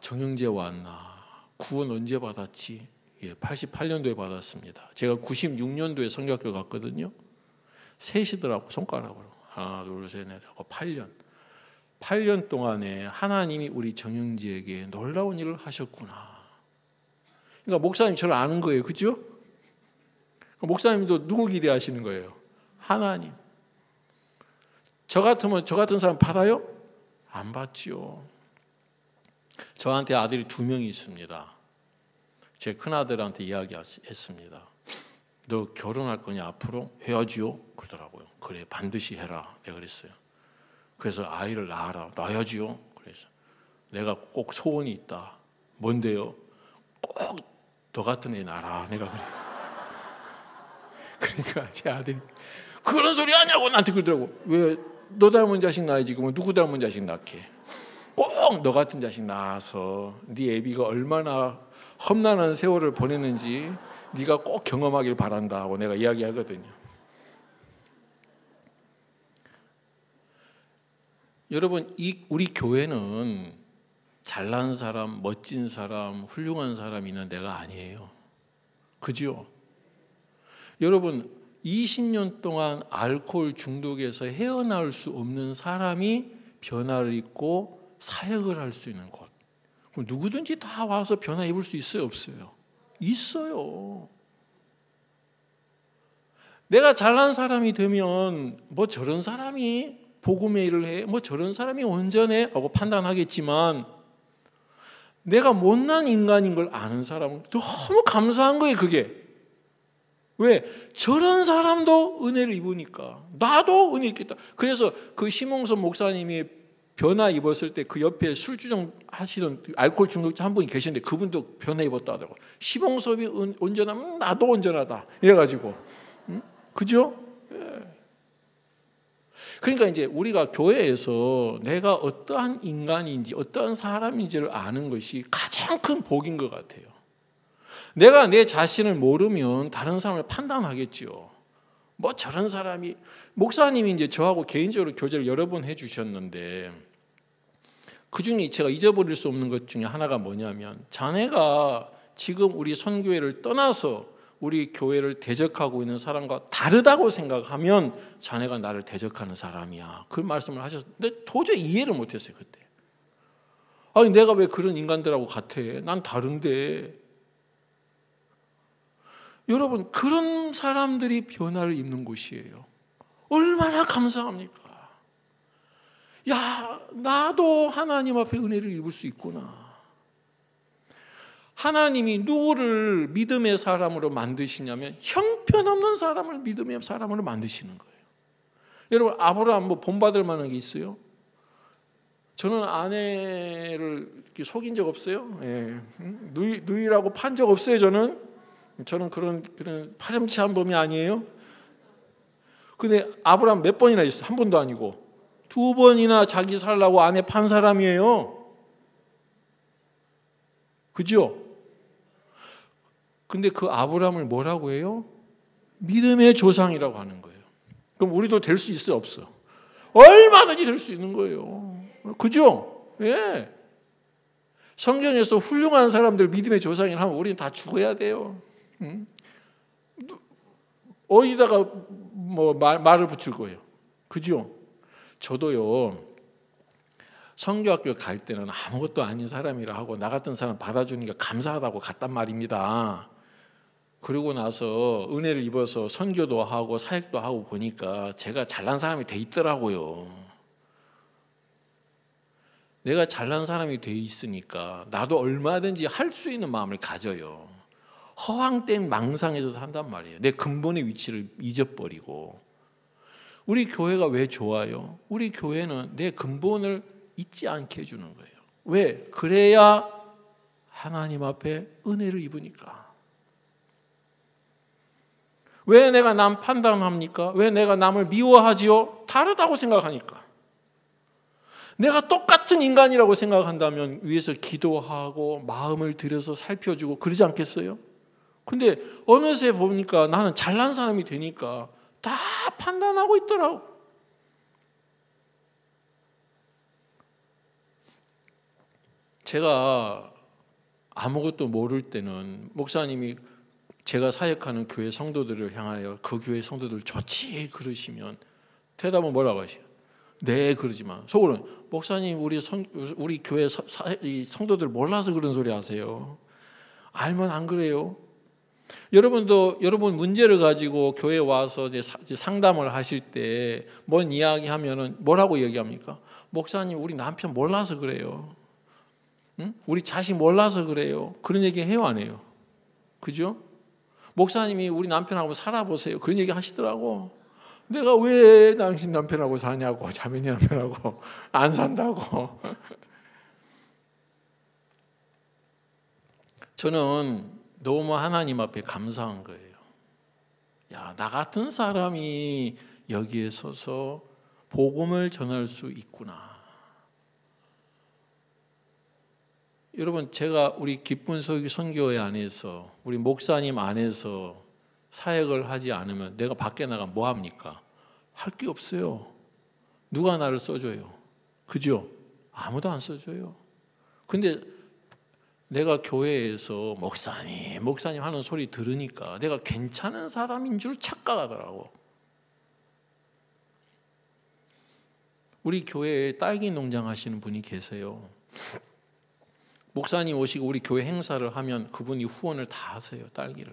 정영재 왔나? 구원 언제 받았지? 88년도에 받았습니다. 제가 96년도에 선교학교 갔거든요. 셋이더라고 손가락으로. 하나, 둘, 셋, 넷 하고 8년. 8년 동안에 하나님이 우리 정영재에게 놀라운 일을 하셨구나. 그러니까 목사님 저를 아는 거예요. 그죠? 목사님도 누구 기대하시는 거예요? 하나님. 저 같은 사람 받아요? 안 받지요. 저한테 아들이 2명이 있습니다. 제 큰아들한테 이야기했습니다. 너 결혼할 거냐 앞으로? 해야지요. 그러더라고요. 그래 반드시 해라. 내가 그랬어요. 그래서 아이를 낳아야지요. 그래서 내가 꼭 소원이 있다. 뭔데요? 꼭 너 같은 애 낳아라. 내가 그래. 그러니까 제 아들이 그런 소리 하냐고 나한테 그러더라고. 왜 너 닮은 자식 낳아야지. 그러면 누구 닮은 자식 낳게? 꼭 너 같은 자식 낳아서 네 애비가 얼마나 험난한 세월을 보냈는지 네가 꼭 경험하길 바란다 하고 내가 이야기하거든요. 여러분, 우리 교회는 잘난 사람, 멋진 사람, 훌륭한 사람 있는 데가 아니에요. 그죠? 여러분, 20년 동안 알코올 중독에서 헤어나올 수 없는 사람이 변화를 입고 사역을 할 수 있는 곳. 그럼 누구든지 다 와서 변화 입을 수 있어요, 없어요? 있어요. 내가 잘난 사람이 되면 뭐 저런 사람이 복음의 일을 해, 뭐 저런 사람이 온전해 하고 판단하겠지만 내가 못난 인간인 걸 아는 사람은 너무 감사한 거예요, 그게. 왜? 저런 사람도 은혜를 입으니까 나도 은혜 있겠다. 그래서 그 심홍선 목사님이 변화 입었을 때 그 옆에 술주정 하시던 알코올 중독자 한 분이 계시는데 그분도 변화 입었다 하더라고. 심홍섭이 온전하면 나도 온전하다. 이래가지고, 그죠? 예. 그러니까 이제 우리가 교회에서 내가 어떠한 인간인지 어떠한 사람인지를 아는 것이 가장 큰 복인 것 같아요. 내가 내 자신을 모르면 다른 사람을 판단하겠지요. 뭐 저런 사람이, 목사님이 이제 저하고 개인적으로 교제를 여러 번 해주셨는데 그 중에 제가 잊어버릴 수 없는 것 중에 하나가 뭐냐면 자네가 지금 우리 선교회를 떠나서 우리 교회를 대적하고 있는 사람과 다르다고 생각하면 자네가 나를 대적하는 사람이야. 그 말씀을 하셨는데 도저히 이해를 못했어요, 그때. 아니 내가 왜 그런 인간들하고 같아? 난 다른데. 여러분, 그런 사람들이 변화를 입는 곳이에요. 얼마나 감사합니까? 야, 나도 하나님 앞에 은혜를 입을 수 있구나. 하나님이 누구를 믿음의 사람으로 만드시냐면 형편없는 사람을 믿음의 사람으로 만드시는 거예요. 여러분, 아브라함 뭐 본받을 만한 게 있어요? 저는 아내를 속인 적 없어요. 예. 누이라고 판 적 없어요. 저는 그런 파렴치한 범이 아니에요. 근데 아브라함 몇 번이나 있어요? 한 번도 아니고 2번이나 자기 살라고 아내 판 사람이에요. 그죠? 근데 그 아브라함을 뭐라고 해요? 믿음의 조상이라고 하는 거예요. 그럼 우리도 될 수 있어, 없어? 얼마든지 될 수 있는 거예요. 그죠? 예. 성경에서 훌륭한 사람들 믿음의 조상이라 하면 우리는 다 죽어야 돼요. 어디다가 뭐 말을 붙일 거예요. 그죠? 저도요, 성교학교 갈 때는 아무것도 아닌 사람이라 하고 나 같은 사람 받아주니까 감사하다고 갔단 말입니다. 그러고 나서 은혜를 입어서 선교도 하고 사역도 하고 보니까 제가 잘난 사람이 돼 있더라고요. 내가 잘난 사람이 돼 있으니까 나도 얼마든지 할 수 있는 마음을 가져요. 허황된 망상에서 산단 말이에요. 내 근본의 위치를 잊어버리고. 우리 교회가 왜 좋아요? 우리 교회는 내 근본을 잊지 않게 해주는 거예요. 왜? 그래야 하나님 앞에 은혜를 입으니까. 왜 내가 남 판단합니까? 왜 내가 남을 미워하지요? 다르다고 생각하니까. 내가 똑같은 인간이라고 생각한다면 위에서 기도하고 마음을 들여서 살펴주고 그러지 않겠어요? 근데 어느새 보니까 나는 잘난 사람이 되니까 다 판단하고 있더라고. 제가 아무것도 모를 때는 목사님이 제가 사역하는 교회 성도들을 향하여 그 교회 성도들 좋지 그러시면 대답은 뭐라고 하세요? 네, 그러지만 속으로는 목사님 우리 교회 성도들 몰라서 그런 소리 하세요. 알면 안 그래요? 여러분도 여러분 문제를 가지고 교회 와서 이제 상담을 하실 때 뭔 이야기하면은 뭐라고 얘기합니까? 목사님 우리 남편 몰라서 그래요. 응? 우리 자식 몰라서 그래요. 그런 얘기 해요, 안 해요? 그죠? 목사님이 우리 남편하고 살아보세요. 그런 얘기 하시더라고. 내가 왜 당신 남편하고 사냐고, 자매님 남편하고 안 산다고. 저는 너무 하나님 앞에 감사한 거예요. 야, 나 같은 사람이 여기에 서서 복음을 전할 수 있구나. 여러분, 제가 우리 기쁜 소식 선교회 안에서, 우리 목사님 안에서 사역을 하지 않으면 내가 밖에 나가면 뭐 합니까? 할 게 없어요. 누가 나를 써줘요? 그죠? 아무도 안 써줘요. 근데 내가 교회에서 목사님 하는 소리 들으니까 내가 괜찮은 사람인 줄 착각하더라고. 우리 교회에 딸기 농장 하시는 분이 계세요. 목사님 오시고 우리 교회 행사를 하면 그분이 후원을 다 하세요. 딸기를.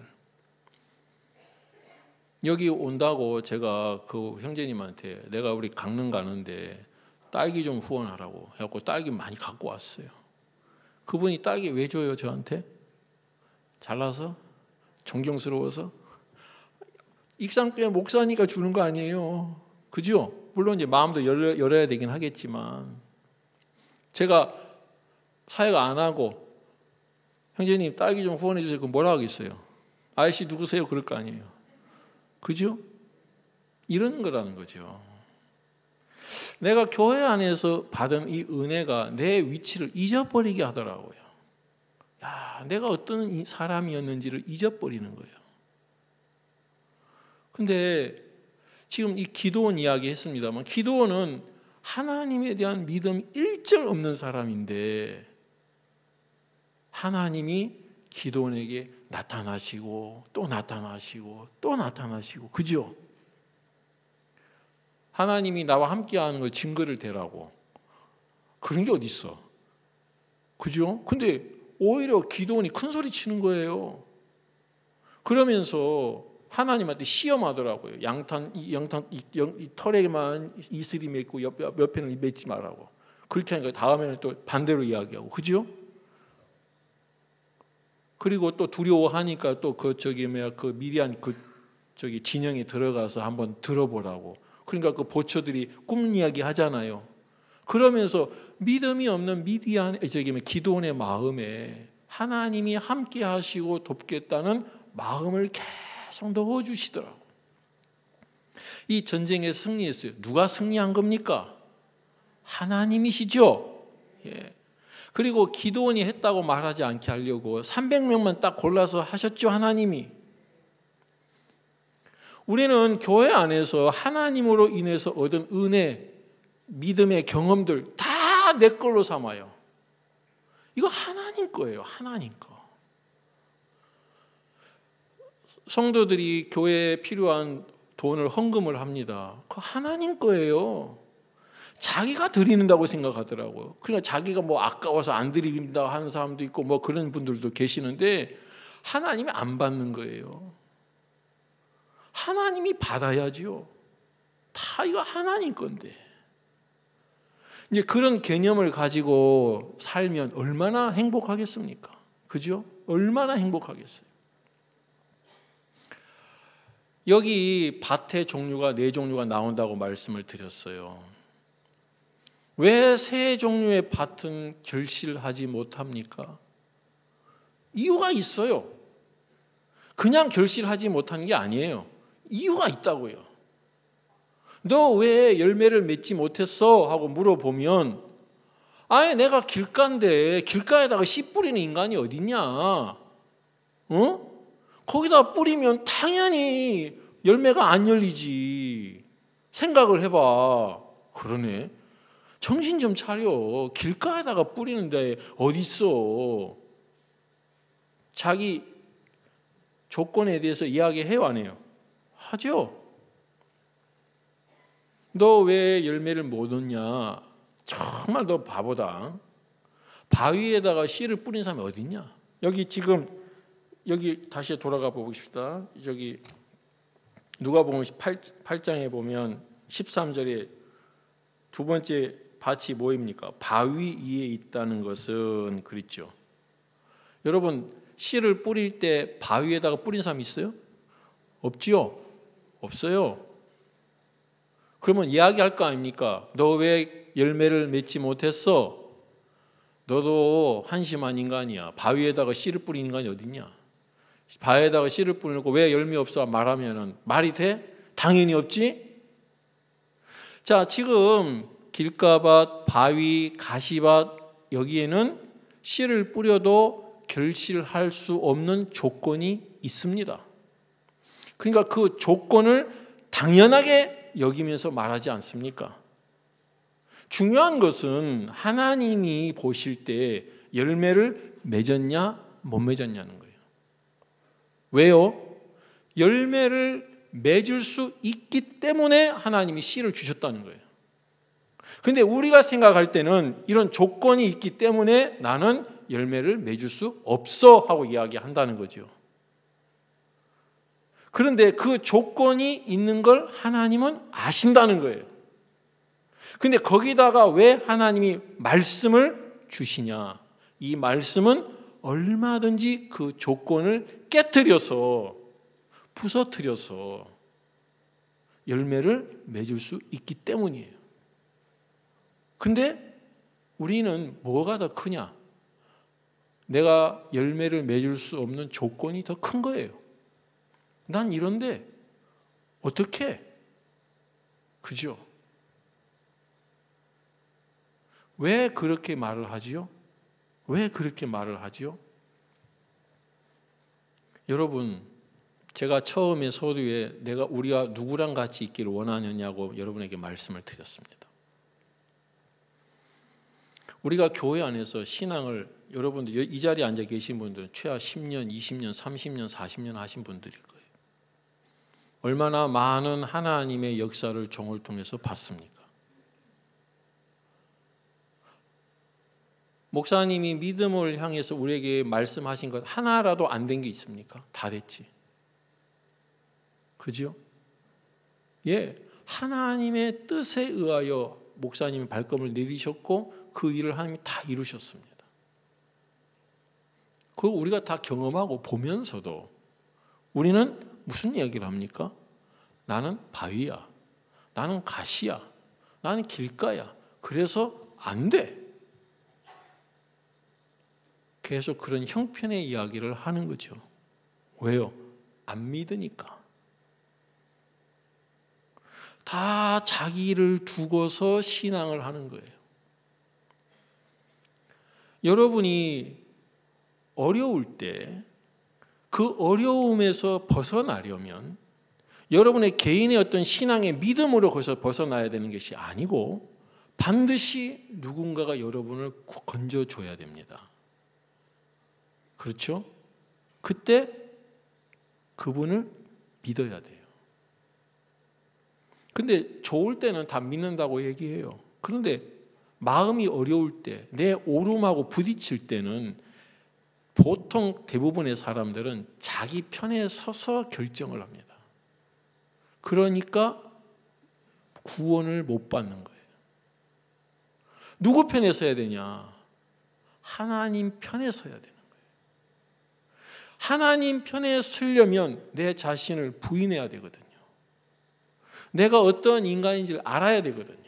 여기 온다고 제가 그 형제님한테 내가 우리 강릉 가는데 딸기 좀 후원하라고 해갖고 딸기 많이 갖고 왔어요. 그분이 딸기 왜 줘요 저한테? 잘나서? 존경스러워서? 익산교회 목사니까 주는 거 아니에요. 그죠? 물론 이제 마음도 열어야 되긴 하겠지만 제가 사역 안 하고 형제님 딸기 좀 후원해 주세요. 그럼 뭐라 하겠어요? 아저씨 누구세요? 그럴 거 아니에요. 그죠? 이런 거라는 거죠. 내가 교회 안에서 받은 이 은혜가 내 위치를 잊어버리게 하더라고요. 야, 내가 어떤 사람이었는지를 잊어버리는 거예요. 근데 지금 이 기도원 이야기 했습니다만 기도원은 하나님에 대한 믿음이 일절 없는 사람인데 하나님이 기도원에게 나타나시고 또 나타나시고 또 나타나시고 그죠? 하나님이 나와 함께하는 걸 증거를 대라고 그런 게 어디 있어? 그죠? 근데 오히려 기도원이 큰 소리 치는 거예요. 그러면서 하나님한테 시험하더라고요. 이 털에만 이슬이 맺고 옆에는 맺지 말라고. 그렇게 하니까 다음에는 또 반대로 이야기하고, 그죠? 그리고 또 두려워하니까 또 그 미리안 진영에 들어가서 한번 들어보라고. 그러니까 그 보초들이 꿈 이야기 하잖아요. 그러면서 믿음이 없는 기도원의 마음에 하나님이 함께 하시고 돕겠다는 마음을 계속 넣어주시더라고. 이 전쟁에 승리했어요. 누가 승리한 겁니까? 하나님이시죠. 예. 그리고 기도원이 했다고 말하지 않게 하려고 300명만 딱 골라서 하셨죠. 하나님이. 우리는 교회 안에서 하나님으로 인해서 얻은 은혜, 믿음의 경험들 다 내 걸로 삼아요. 이거 하나님 거예요. 하나님 거. 성도들이 교회에 필요한 돈을 헌금을 합니다. 그거 하나님 거예요. 자기가 드리는다고 생각하더라고요. 그러니까 자기가 뭐 아까워서 안 드린다 하는 사람도 있고 뭐 그런 분들도 계시는데 하나님이 안 받는 거예요. 하나님이 받아야지요. 다 이거 하나님 건데. 이제 그런 개념을 가지고 살면 얼마나 행복하겠습니까? 그죠? 얼마나 행복하겠어요. 여기 밭의 종류가 4종류가 나온다고 말씀을 드렸어요. 왜 3종류의 밭은 결실하지 못합니까? 이유가 있어요. 그냥 결실하지 못하는 게 아니에요. 이유가 있다고요. 너 왜 열매를 맺지 못했어? 하고 물어보면 아니 내가 길가인데 길가에다가 씨 뿌리는 인간이 어딨냐? 거기다 뿌리면 당연히 열매가 안 열리지. 생각을 해봐. 그러네. 정신 좀 차려. 길가에다가 뿌리는데 어딨어? 자기 조건에 대해서 이야기해요, 안 해요? 하죠. 너 왜 열매를 못 얻냐? 정말 너 바보다. 바위에다가 씨를 뿌린 사람이 어디 있냐? 여기 다시 돌아가 보십시다. 저기 누가복음 8장에 보면 13절에 두 번째 밭이 뭐입니까? 바위 위에 있다는 것은 그랬죠. 여러분 씨를 뿌릴 때 바위에다가 뿌린 사람 있어요? 없지요? 없어요. 그러면 이야기할 거 아닙니까? 너 왜 열매를 맺지 못했어? 너도 한심한 인간이야. 바위에다가 씨를 뿌리는 인간이 어딨냐? 바위에다가 씨를 뿌리고 왜 열매 없어? 말하면은 말이 돼? 당연히 없지? 자, 지금 길가밭, 바위, 가시밭 여기에는 씨를 뿌려도 결실할 수 없는 조건이 있습니다. 그러니까 그 조건을 당연하게 여기면서 말하지 않습니까? 중요한 것은 하나님이 보실 때 열매를 맺었냐 못 맺었냐는 거예요. 왜요? 열매를 맺을 수 있기 때문에 하나님이 씨를 주셨다는 거예요. 근데 우리가 생각할 때는 이런 조건이 있기 때문에 나는 열매를 맺을 수 없어 하고 이야기한다는 거죠. 그런데 그 조건이 있는 걸 하나님은 아신다는 거예요. 근데 거기다가 왜 하나님이 말씀을 주시냐? 이 말씀은 얼마든지 그 조건을 깨트려서 부서뜨려서 열매를 맺을 수 있기 때문이에요. 근데 우리는 뭐가 더 크냐? 내가 열매를 맺을 수 없는 조건이 더 큰 거예요. 난 이런데 어떻게? 그죠? 왜 그렇게 말을 하지요? 왜 그렇게 말을 하지요? 여러분, 제가 처음에 서두에 우리가 누구랑 같이 있기를 원하느냐고 여러분에게 말씀을 드렸습니다. 우리가 교회 안에서 신앙을 여러분들 이 자리에 앉아 계신 분들은 최하 10년, 20년, 30년, 40년 하신 분들일 거예요. 얼마나 많은 하나님의 역사를 종을 통해서 봤습니까? 목사님이 믿음을 향해서 우리에게 말씀하신 것 하나라도 안 된 게 있습니까? 다 됐지. 그죠? 예, 하나님의 뜻에 의하여 목사님이 발걸음을 내리셨고 그 일을 하나님이 다 이루셨습니다. 그거 우리가 다 경험하고 보면서도 우리는 무슨 이야기를 합니까? 나는 바위야. 나는 가시야. 나는 길가야. 그래서 안 돼. 계속 그런 형편의 이야기를 하는 거죠. 왜요? 안 믿으니까. 다 자기를 두고서 신앙을 하는 거예요. 여러분이 어려울 때 그 어려움에서 벗어나려면 여러분의 개인의 어떤 신앙의 믿음으로 거기서 벗어나야 되는 것이 아니고 반드시 누군가가 여러분을 건져줘야 됩니다. 그렇죠? 그때 그분을 믿어야 돼요. 근데 좋을 때는 다 믿는다고 얘기해요. 그런데 마음이 어려울 때, 내 오름하고 부딪힐 때는 보통 대부분의 사람들은 자기 편에 서서 결정을 합니다. 그러니까 구원을 못 받는 거예요. 누구 편에 서야 되냐? 하나님 편에 서야 되는 거예요. 하나님 편에 서려면 내 자신을 부인해야 되거든요. 내가 어떤 인간인지를 알아야 되거든요.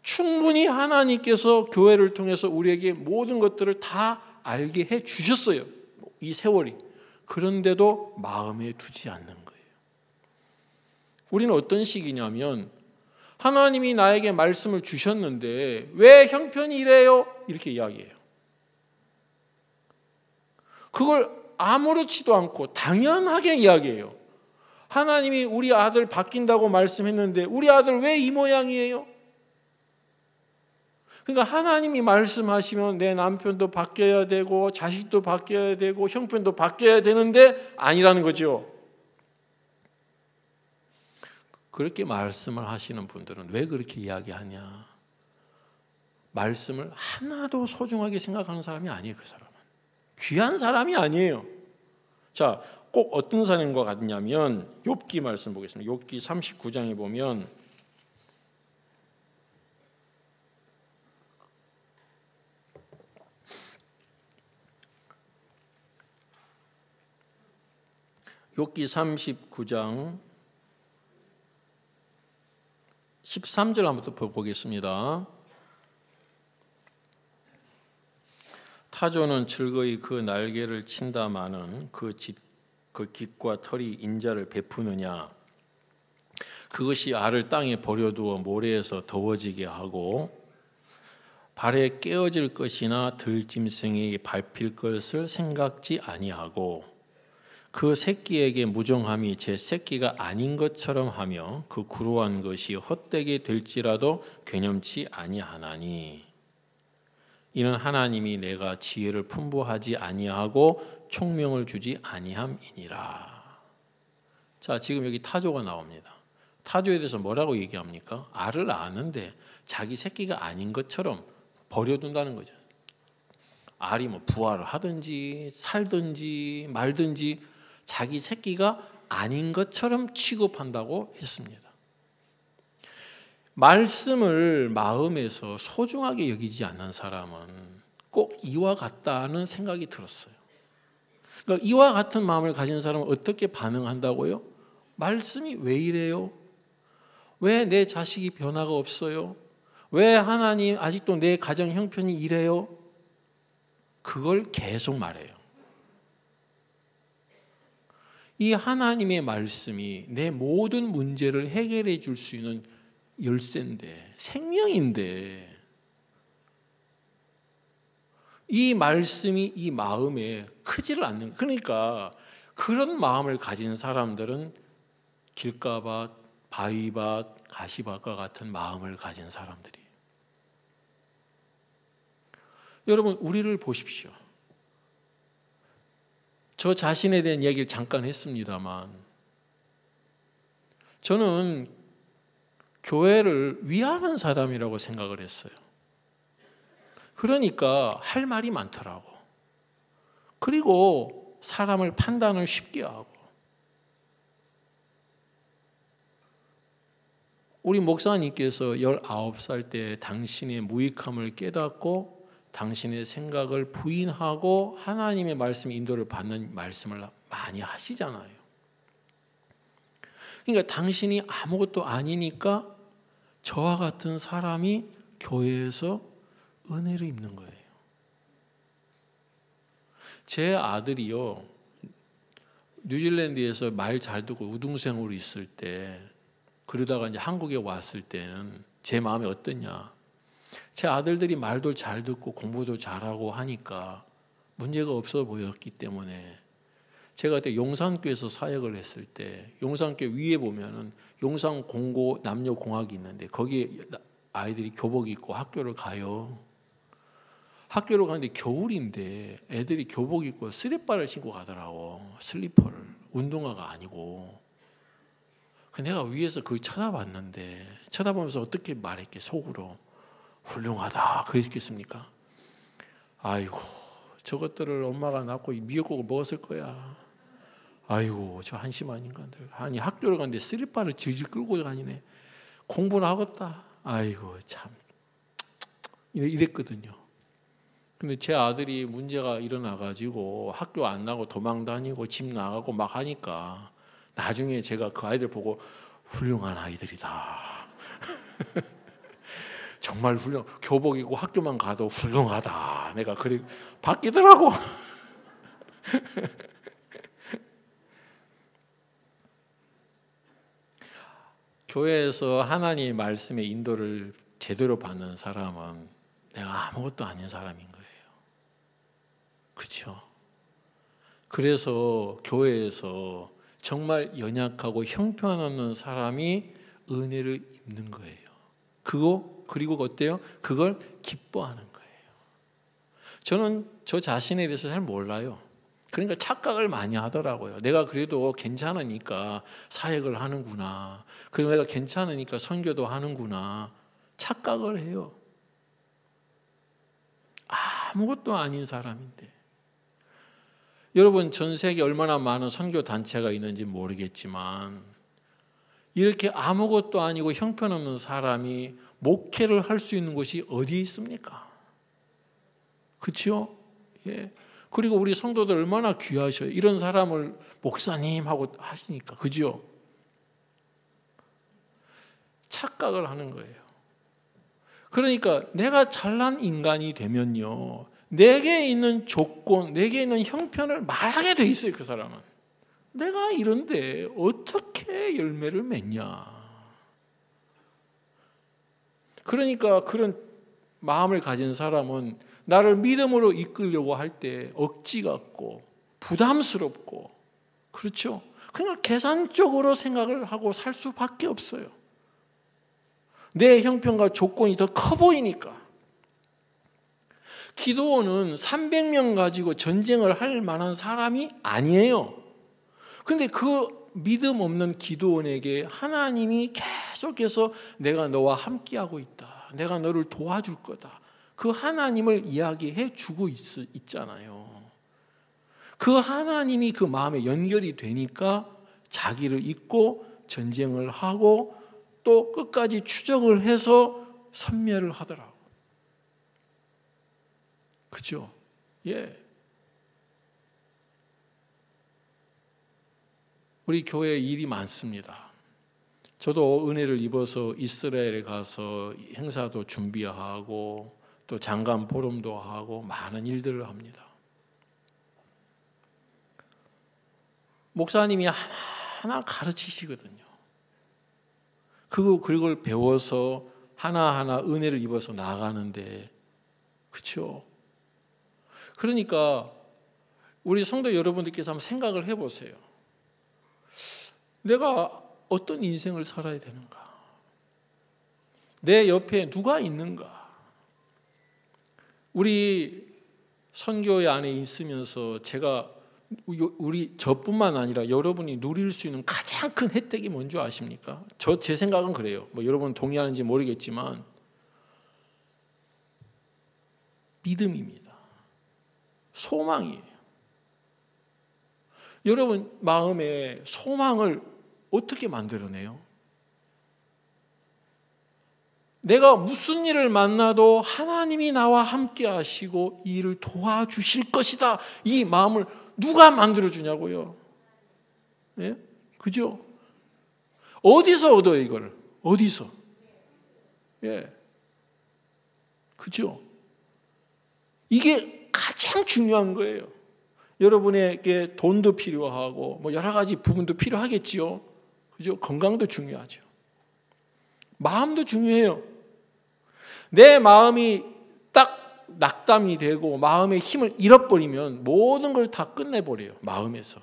충분히 하나님께서 교회를 통해서 우리에게 모든 것들을 다 알게 해 주셨어요. 이 세월이. 그런데도 마음에 두지 않는 거예요. 우리는 어떤 식이냐면 하나님이 나에게 말씀을 주셨는데 왜 형편이 이래요? 이렇게 이야기해요. 그걸 아무렇지도 않고 당연하게 이야기해요. 하나님이 우리 아들 바뀐다고 말씀했는데 우리 아들 왜 이 모양이에요? 그러니까 하나님이 말씀하시면 내 남편도 바뀌어야 되고 자식도 바뀌어야 되고 형편도 바뀌어야 되는데 아니라는 거죠. 그렇게 말씀을 하시는 분들은 왜 그렇게 이야기하냐? 말씀을 하나도 소중하게 생각하는 사람이 아니에요. 그 사람은 귀한 사람이 아니에요. 자, 꼭 어떤 사람과 같냐면 욥기 말씀 보겠습니다. 욥기 39장에 보면 욥기 39장 13절 한번 또 보겠습니다. 타조는 즐거이 그 날개를 친다마는 그 깃과 털이 인자를 베푸느냐. 그것이 알을 땅에 버려두어 모래에서 더워지게 하고 발에 깨어질 것이나 들짐승이 밟힐 것을 생각지 아니하고 그 새끼에게 무정함이 제 새끼가 아닌 것처럼 하며 그 구루한 것이 헛되게 될지라도 괴념치 아니하나니 이는 하나님이 내가 지혜를 풍부하지 아니하고 총명을 주지 아니함이니라. 자, 지금 여기 타조가 나옵니다. 타조에 대해서 뭐라고 얘기합니까? 알을 아는데 자기 새끼가 아닌 것처럼 버려둔다는 거죠. 알이 뭐 부화를 하든지 살든지 말든지 자기 새끼가 아닌 것처럼 취급한다고 했습니다. 말씀을 마음에서 소중하게 여기지 않는 사람은 꼭 이와 같다는 생각이 들었어요. 그러니까 이와 같은 마음을 가진 사람은 어떻게 반응한다고요? 말씀이 왜 이래요? 왜 내 자식이 변화가 없어요? 왜 하나님 아직도 내 가정 형편이 이래요? 그걸 계속 말해요. 이 하나님의 말씀이 내 모든 문제를 해결해 줄 수 있는 열쇠인데, 생명인데, 이 말씀이 이 마음에 크지를 않는 거예요. 그러니까 그런 마음을 가진 사람들은 길가밭, 바위밭, 가시밭과 같은 마음을 가진 사람들이에요. 여러분, 우리를 보십시오. 저 자신에 대한 얘기를 잠깐 했습니다만 저는 교회를 위하는 사람이라고 생각을 했어요. 그러니까 할 말이 많더라고. 그리고 사람을 판단을 쉽게 하고. 우리 목사님께서 19살 때 당신의 무익함을 깨닫고 당신의 생각을 부인하고 하나님의 말씀 인도를 받는 말씀을 많이 하시잖아요. 그러니까 당신이 아무것도 아니니까 저와 같은 사람이 교회에서 은혜를 입는 거예요. 제 아들이요, 뉴질랜드에서 말 잘 듣고 우등생으로 있을 때, 그러다가 이제 한국에 왔을 때는 제 마음이 어떠냐? 제 아들들이 말도 잘 듣고 공부도 잘하고 하니까 문제가 없어 보였기 때문에 제가 그때 용산교에서 사역을 했을 때 용산교 위에 보면은 용산 공고 남녀 공학이 있는데 거기에 아이들이 교복 입고 학교를 가요. 학교를 가는데 겨울인데 애들이 교복 입고 슬리퍼를 신고 가더라고. 슬리퍼를. 운동화가 아니고. 내가 위에서 그걸 쳐다봤는데 쳐다보면서 어떻게 말했게 속으로 훌륭하다 그랬겠습니까? 아이고 저것들을 엄마가 낳고 미역국을 먹었을 거야. 아이고 저 한심한 인간들. 아니 학교를 갔는데 슬리퍼를 질질 끌고 다니네. 공부는 하겠다. 아이고 참 이랬거든요. 근데 제 아들이 문제가 일어나가지고 학교 안 나고 도망 다니고 집 나가고 막 하니까 나중에 제가 그 아이들 보고 훌륭한 아이들이다. 정말 훌륭. 교복 입고 학교만 가도 훌륭하다. 내가 그래 바뀌더라고. 교회에서 하나님의 말씀의 인도를 제대로 받는 사람은 내가 아무것도 아닌 사람인 거예요. 그렇죠? 그래서 교회에서 정말 연약하고 형편없는 사람이 은혜를 입는 거예요. 그리고 어때요? 그걸 기뻐하는 거예요. 저는 저 자신에 대해서 잘 몰라요. 그러니까 착각을 많이 하더라고요. 내가 그래도 괜찮으니까 사역을 하는구나. 그리고 내가 괜찮으니까 선교도 하는구나. 착각을 해요. 아무것도 아닌 사람인데. 여러분 전 세계에 얼마나 많은 선교 단체가 있는지 모르겠지만 이렇게 아무것도 아니고 형편없는 사람이 목회를 할 수 있는 곳이 어디에 있습니까? 그렇죠? 예. 그리고 우리 성도들 얼마나 귀하셔요. 이런 사람을 목사님 하고 하시니까. 그죠? 착각을 하는 거예요. 그러니까 내가 잘난 인간이 되면요, 내게 있는 조건, 내게 있는 형편을 말하게 돼 있어요. 그 사람은 내가 이런데 어떻게 열매를 맺냐. 그러니까 그런 마음을 가진 사람은 나를 믿음으로 이끌려고 할 때 억지 같고 부담스럽고, 그렇죠? 그러니까 계산적으로 생각을 하고 살 수밖에 없어요. 내 형편과 조건이 더 커 보이니까. 기드온은 300명 가지고 전쟁을 할 만한 사람이 아니에요. 근데 그 믿음 없는 기드온에게 하나님이 계속해서 내가 너와 함께하고 있다, 내가 너를 도와줄 거다, 그 하나님을 이야기해 주고 있잖아요. 그 하나님이 그 마음에 연결이 되니까 자기를 잊고 전쟁을 하고 또 끝까지 추적을 해서 선멸을 하더라고. 그죠? 예. 우리 교회에 일이 많습니다. 저도 은혜를 입어서 이스라엘에 가서 행사도 준비하고 또 장관 보름도 하고 많은 일들을 합니다. 목사님이 하나하나 가르치시거든요. 그걸 배워서 하나하나 은혜를 입어서 나아가는데, 그렇죠? 그러니까 우리 성도 여러분들께서 한번 생각을 해보세요. 내가 어떤 인생을 살아야 되는가? 내 옆에 누가 있는가? 우리 선교회 안에 있으면서 제가 저뿐만 아니라 여러분이 누릴 수 있는 가장 큰 혜택이 뭔지 아십니까? 제 생각은 그래요. 여러분 동의하는지 모르겠지만 믿음입니다. 소망이에요. 여러분 마음에 소망을 어떻게 만들어내요? 내가 무슨 일을 만나도 하나님이 나와 함께 하시고 이 일을 도와주실 것이다, 이 마음을 누가 만들어주냐고요? 예? 그죠? 어디서 얻어요, 이걸? 어디서? 예. 그죠? 이게 가장 중요한 거예요. 여러분에게 돈도 필요하고 여러 가지 부분도 필요하겠지요. 그죠? 건강도 중요하죠. 마음도 중요해요. 내 마음이 딱 낙담이 되고 마음의 힘을 잃어버리면 모든 걸 다 끝내버려요. 마음에서.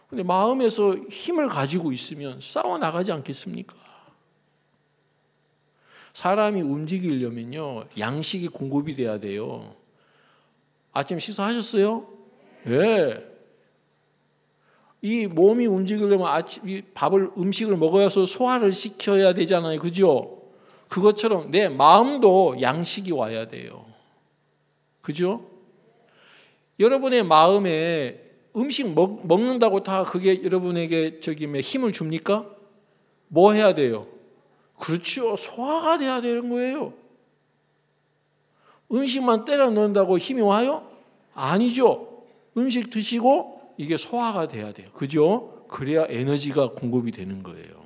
근데 마음에서 힘을 가지고 있으면 싸워나가지 않겠습니까? 사람이 움직이려면요, 양식이 공급이 돼야 돼요. 아침 식사하셨어요? 예. 이 몸이 움직이려면 음식을 먹어서 소화를 시켜야 되잖아요. 그죠? 그것처럼 내 마음도 양식이 와야 돼요. 그죠? 여러분의 마음에 음식 먹는다고 다 그게 여러분에게 힘을 줍니까? 뭐 해야 돼요? 그렇죠. 소화가 돼야 되는 거예요. 음식만 때려 넣는다고 힘이 와요? 아니죠. 음식 드시고 이게 소화가 돼야 돼요. 그죠? 그래야 에너지가 공급이 되는 거예요.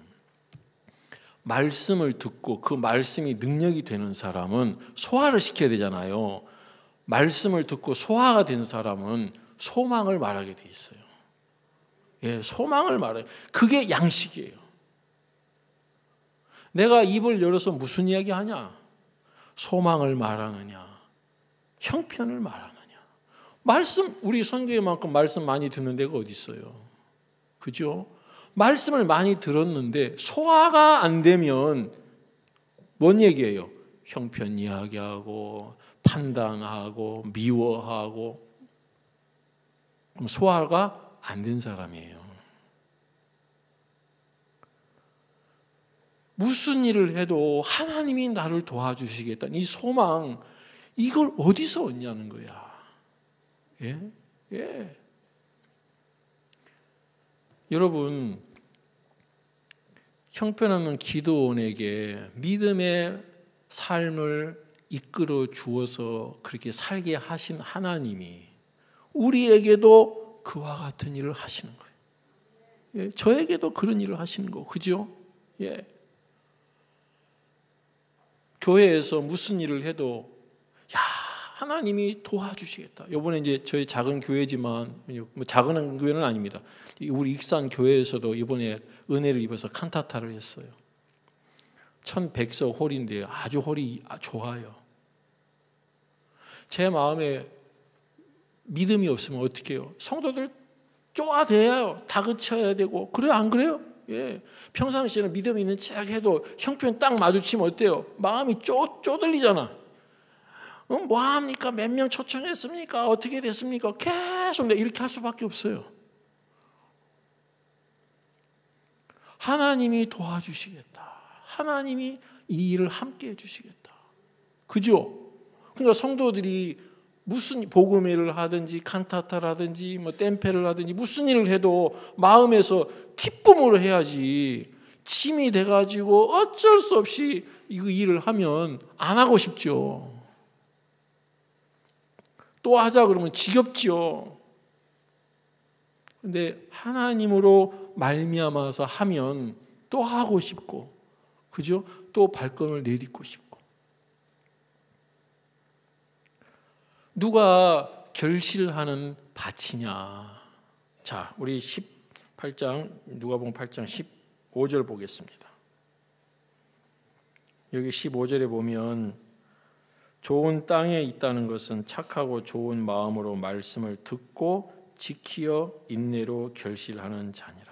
말씀을 듣고 그 말씀이 능력이 되는 사람은 소화를 시켜야 되잖아요. 말씀을 듣고 소화가 된 사람은 소망을 말하게 돼 있어요. 예, 소망을 말해요. 그게 양식이에요. 내가 입을 열어서 무슨 이야기 하냐? 소망을 말하느냐? 형편을 말하느냐? 우리 선교회만큼 말씀 많이 듣는 데가 어디 있어요? 그죠? 말씀을 많이 들었는데 소화가 안 되면 뭔 얘기예요? 형편 이야기하고 판단하고 미워하고, 그럼 소화가 안 된 사람이에요. 무슨 일을 해도 하나님이 나를 도와주시겠다는 이 소망, 이걸 어디서 얻냐는 거야. 예? 예. 여러분, 형편없는 기드온에게 믿음의 삶을 이끌어 주어서 그렇게 살게 하신 하나님이 우리에게도 그와 같은 일을 하시는 거예요. 예, 저에게도 그런 일을 하시는 거, 그죠? 예. 교회에서 무슨 일을 해도 야, 하나님이 도와주시겠다. 이번에 이제 저희 작은 교회지만 뭐 작은 교회는 아닙니다. 우리 익산 교회에서도 이번에 은혜를 입어서 칸타타를 했어요. 1100석 홀인데 아주 홀이 좋아요. 제 마음에 믿음이 없으면 어떻게 해요? 성도들 쪼아대요. 다그쳐야 되고. 그래요? 안 그래요? 예. 평상시에는 믿음이 있는 척 해도 형편 딱 마주치면 어때요? 마음이 쪼들리잖아. 뭐 합니까? 몇 명 초청했습니까? 어떻게 됐습니까? 계속 이렇게 할 수밖에 없어요. 하나님이 도와주시겠다. 하나님이 이 일을 함께 해주시겠다. 그죠? 그러니까 성도들이 무슨 복음회를 하든지 칸타타라든지 뭐 댐페를 하든지 무슨 일을 해도 마음에서 기쁨으로 해야지 짐이 돼가지고 어쩔 수 없이 이 일을 하면 안 하고 싶죠. 또 하자 그러면 지겹죠. 근데 하나님으로 말미암아서 하면 또 하고 싶고, 그죠? 또 발걸음을 내딛고 싶고. 누가 결실하는 밭이냐? 자, 우리 18장 누가복음 8장 15절 보겠습니다. 여기 15절에 보면 좋은 땅에 있다는 것은 착하고 좋은 마음으로 말씀을 듣고 지키어 인내로 결실하는 자니라.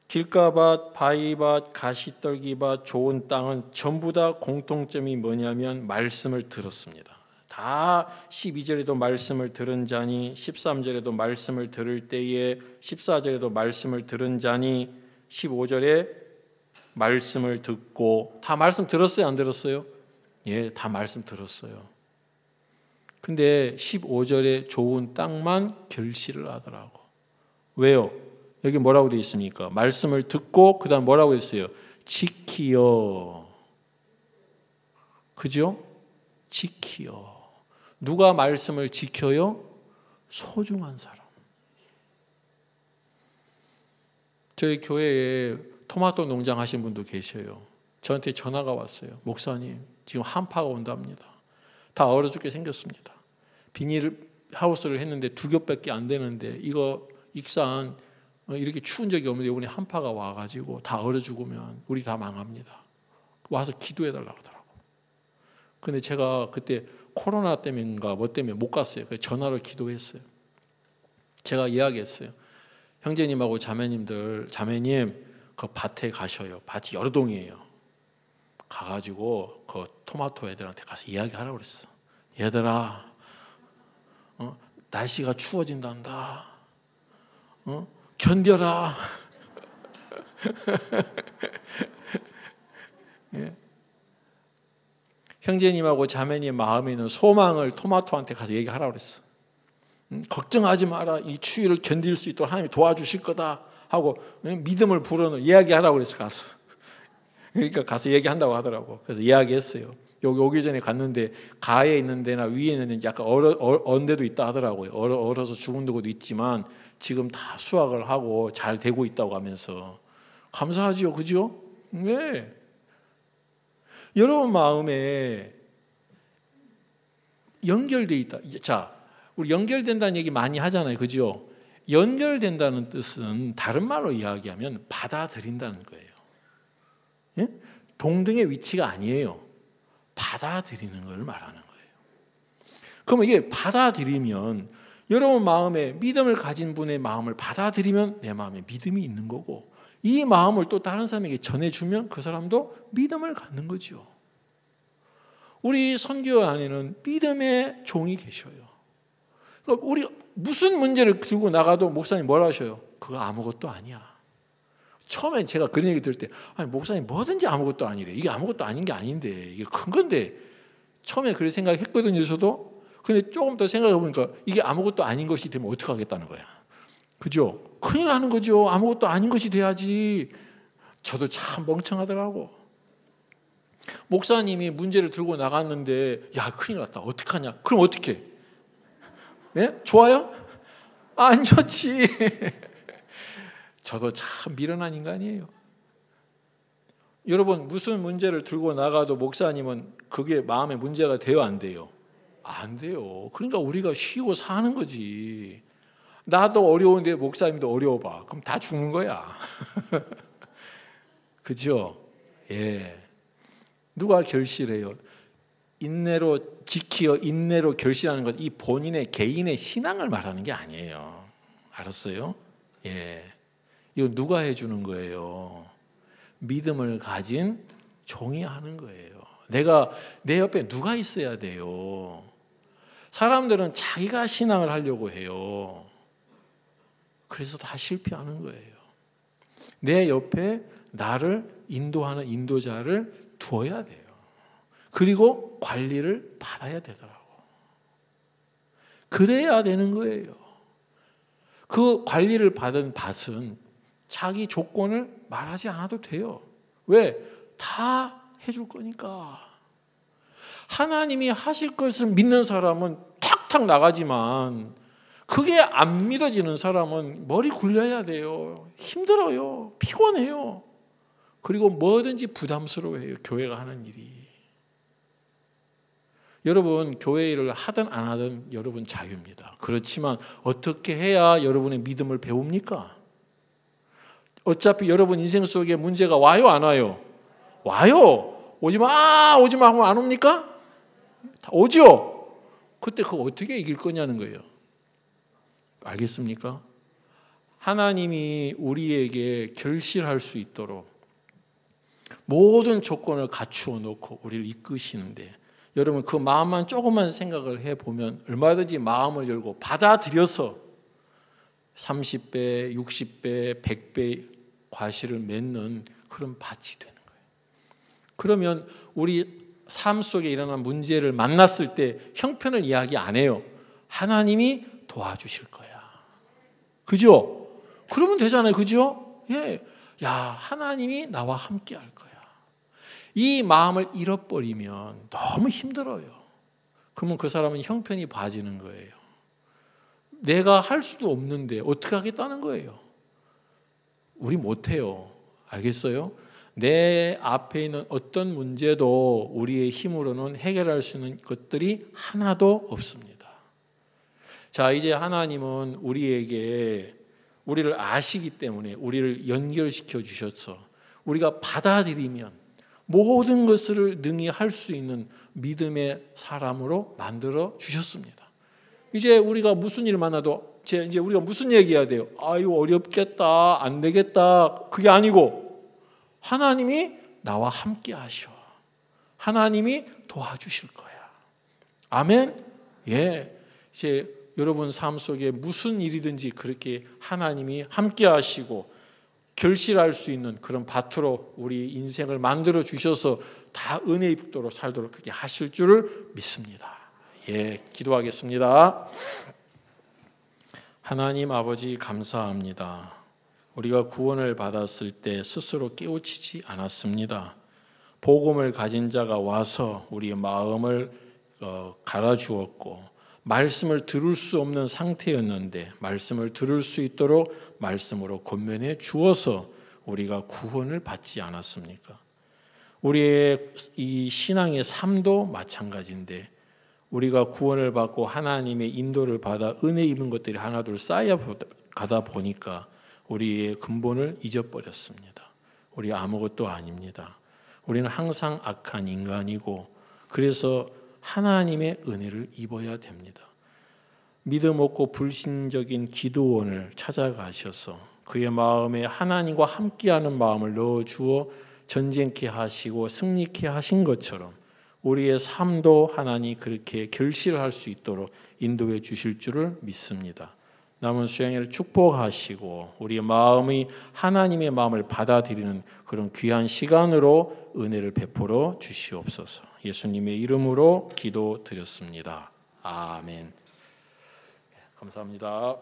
길가밭, 바위밭, 가시떨기밭, 좋은 땅은 전부 다 공통점이 뭐냐면 말씀을 들었습니다. 다 12절에도 말씀을 들은 자니, 13절에도 말씀을 들을 때에, 14절에도 말씀을 들은 자니, 15절에 말씀을 듣고. 다 말씀 들었어요? 안 들었어요? 예, 다 말씀 들었어요. 근데 15절에 좋은 땅만 결실을 하더라고. 왜요? 여기 뭐라고 되어 있습니까? 말씀을 듣고 그 다음 뭐라고 했어요? 지키어. 그죠? 지키어. 누가 말씀을 지켜요? 소중한 사람. 저희 교회에 토마토 농장 하신 분도 계셔요. 저한테 전화가 왔어요. 목사님, 지금 한파가 온답니다. 다 얼어 죽게 생겼습니다. 비닐 하우스를 했는데 2겹밖에 안 되는데 이거 익산 이렇게 추운 적이 없는데 이번에 한파가 와가지고 다 얼어 죽으면 우리 다 망합니다. 와서 기도해 달라고 하더라고. 근데 제가 그때 코로나 때문인가 뭐 때문에 못 갔어요. 그래서 전화로 기도했어요. 제가 이야기했어요. 형제님하고 자매님 그 밭에 가셔요. 밭이 여러 동이에요. 가가지고 그 토마토 애들한테 가서 이야기하라고 그랬어. 얘들아, 날씨가 추워진단다. 견뎌라. 예. 형제님하고 자매님 마음에 있는 소망을 토마토한테 가서 얘기하라고 그랬어. 걱정하지 마라. 이 추위를 견딜 수 있도록 하나님이 도와주실 거다 하고 믿음을 불어넣어 이야기하라고 그랬어. 가서. 그러니까 가서 얘기한다고 하더라고. 그래서 이야기했어요. 여기 오기 전에 갔는데 가에 있는 데나 위에 있는 데 약간 얼은 데도 있다 하더라고요. 얼어서 죽은 데도 있지만 지금 다 수확을 하고 잘 되고 있다고 하면서 감사하지요. 그죠? 네. 여러분 마음에 연결돼 있다. 자, 우리 연결된다는 얘기 많이 하잖아요. 그죠? 연결된다는 뜻은 다른 말로 이야기하면 받아들인다는 거예요. 예? 동등의 위치가 아니에요. 받아들이는 걸 말하는 거예요. 그러면 이게 받아들이면 여러분 마음에 믿음을 가진 분의 마음을 받아들이면 내 마음에 믿음이 있는 거고 이 마음을 또 다른 사람에게 전해주면 그 사람도 믿음을 갖는 거죠. 우리 선교 안에는 믿음의 종이 계셔요. 그러니까 우리 무슨 문제를 들고 나가도 목사님 뭐라 하셔요? 그거 아무것도 아니야. 처음엔 제가 그런 얘기 들을 때 아니 목사님 뭐든지 아무것도 아니래. 이게 아무것도 아닌 게 아닌데 이게 큰 건데 처음에 그렇게 생각했거든요. 저도. 근데 조금 더 생각해 보니까 이게 아무것도 아닌 것이 되면 어떡하겠다는 거야. 그죠? 큰일 나는 거죠. 아무것도 아닌 것이 돼야지. 저도 참 멍청하더라고. 목사님이 문제를 들고 나갔는데 야 큰일 났다. 어떡하냐. 그럼 어떡해? 예? 좋아요? 안 좋지. 저도 참 미련한 인간이에요. 여러분, 무슨 문제를 들고 나가도 목사님은 그게 마음에 문제가 돼요, 안 돼요? 안 돼요. 그러니까 우리가 쉬고 사는 거지. 나도 어려운데 목사님도 어려워봐. 그럼 다 죽는 거야. 그죠? 예. 누가 결실해요? 인내로 지키어 인내로 결실하는 것, 이 본인의 개인의 신앙을 말하는 게 아니에요. 알았어요? 예. 이거 누가 해주는 거예요? 믿음을 가진 종이 하는 거예요. 내가 내 옆에 누가 있어야 돼요? 사람들은 자기가 신앙을 하려고 해요. 그래서 다 실패하는 거예요. 내 옆에 나를 인도하는 인도자를 두어야 돼요. 그리고 관리를 받아야 되더라고. 그래야 되는 거예요. 그 관리를 받은 밭은 자기 조건을 말하지 않아도 돼요. 왜? 다 해줄 거니까. 하나님이 하실 것을 믿는 사람은 탁탁 나가지만 그게 안 믿어지는 사람은 머리 굴려야 돼요. 힘들어요. 피곤해요. 그리고 뭐든지 부담스러워해요. 교회가 하는 일이. 여러분, 교회 일을 하든 안 하든 여러분 자유입니다. 그렇지만 어떻게 해야 여러분의 믿음을 배웁니까? 어차피 여러분 인생 속에 문제가 와요, 안 와요? 와요. 오지마, 오지마 하면 안 옵니까? 오죠? 그때 그거 어떻게 이길 거냐는 거예요. 알겠습니까? 하나님이 우리에게 결실할 수 있도록 모든 조건을 갖추어 놓고 우리를 이끄시는데, 여러분 그 마음만 조금만 생각을 해보면 얼마든지 마음을 열고 받아들여서 30배, 60배, 100배 과실을 맺는 그런 밭이 되는 거예요. 그러면 우리 삶 속에 일어난 문제를 만났을 때 형편을 이야기 안 해요. 하나님이 도와주실 거야. 그죠? 그러면 되잖아요. 그죠? 예. 야, 하나님이 나와 함께 할 거야. 이 마음을 잃어버리면 너무 힘들어요. 그러면 그 사람은 형편이 봐지는 거예요. 내가 할 수도 없는데 어떻게 하겠다는 거예요. 우리 못해요. 알겠어요? 내 앞에 있는 어떤 문제도 우리의 힘으로는 해결할 수 있는 것들이 하나도 없습니다. 자, 이제 하나님은 우리에게 우리를 아시기 때문에 우리를 연결시켜 주셔서 우리가 받아들이면 모든 것을 능히 할 수 있는 믿음의 사람으로 만들어 주셨습니다. 이제 우리가 무슨 일 만나도 이제 우리가 무슨 얘기해야 돼요? 아유, 어렵겠다, 안 되겠다. 그게 아니고 하나님이 나와 함께 하셔. 하나님이 도와주실 거야. 아멘. 예. 이제 여러분 삶 속에 무슨 일이든지 그렇게 하나님이 함께 하시고 결실할 수 있는 그런 밭으로 우리 인생을 만들어 주셔서 다 은혜의 빛도로 살도록 그렇게 하실 줄을 믿습니다. 예, 기도하겠습니다. 하나님 아버지 감사합니다. 우리가 구원을 받았을 때 스스로 깨우치지 않았습니다. 복음을 가진 자가 와서 우리의 마음을 갈아주었고 말씀을 들을 수 없는 상태였는데 말씀을 들을 수 있도록 말씀으로 권면해 주어서 우리가 구원을 받지 않았습니까? 우리의 이 신앙의 삶도 마찬가지인데 우리가 구원을 받고 하나님의 인도를 받아 은혜 입은 것들이 하나둘 쌓여가다 보니까 우리의 근본을 잊어버렸습니다. 우리 아무것도 아닙니다. 우리는 항상 악한 인간이고 그래서 하나님의 은혜를 입어야 됩니다. 믿음 없고 불신적인 기도원을 찾아가셔서 그의 마음에 하나님과 함께하는 마음을 넣어주어 전쟁케 하시고 승리케 하신 것처럼 우리의 삶도 하나님 그렇게 결실할 수 있도록 인도해 주실 줄을 믿습니다. 남은 수양회를 축복하시고 우리의 마음이 하나님의 마음을 받아들이는 그런 귀한 시간으로 은혜를 베풀어 주시옵소서. 예수님의 이름으로 기도드렸습니다. 아멘. 감사합니다.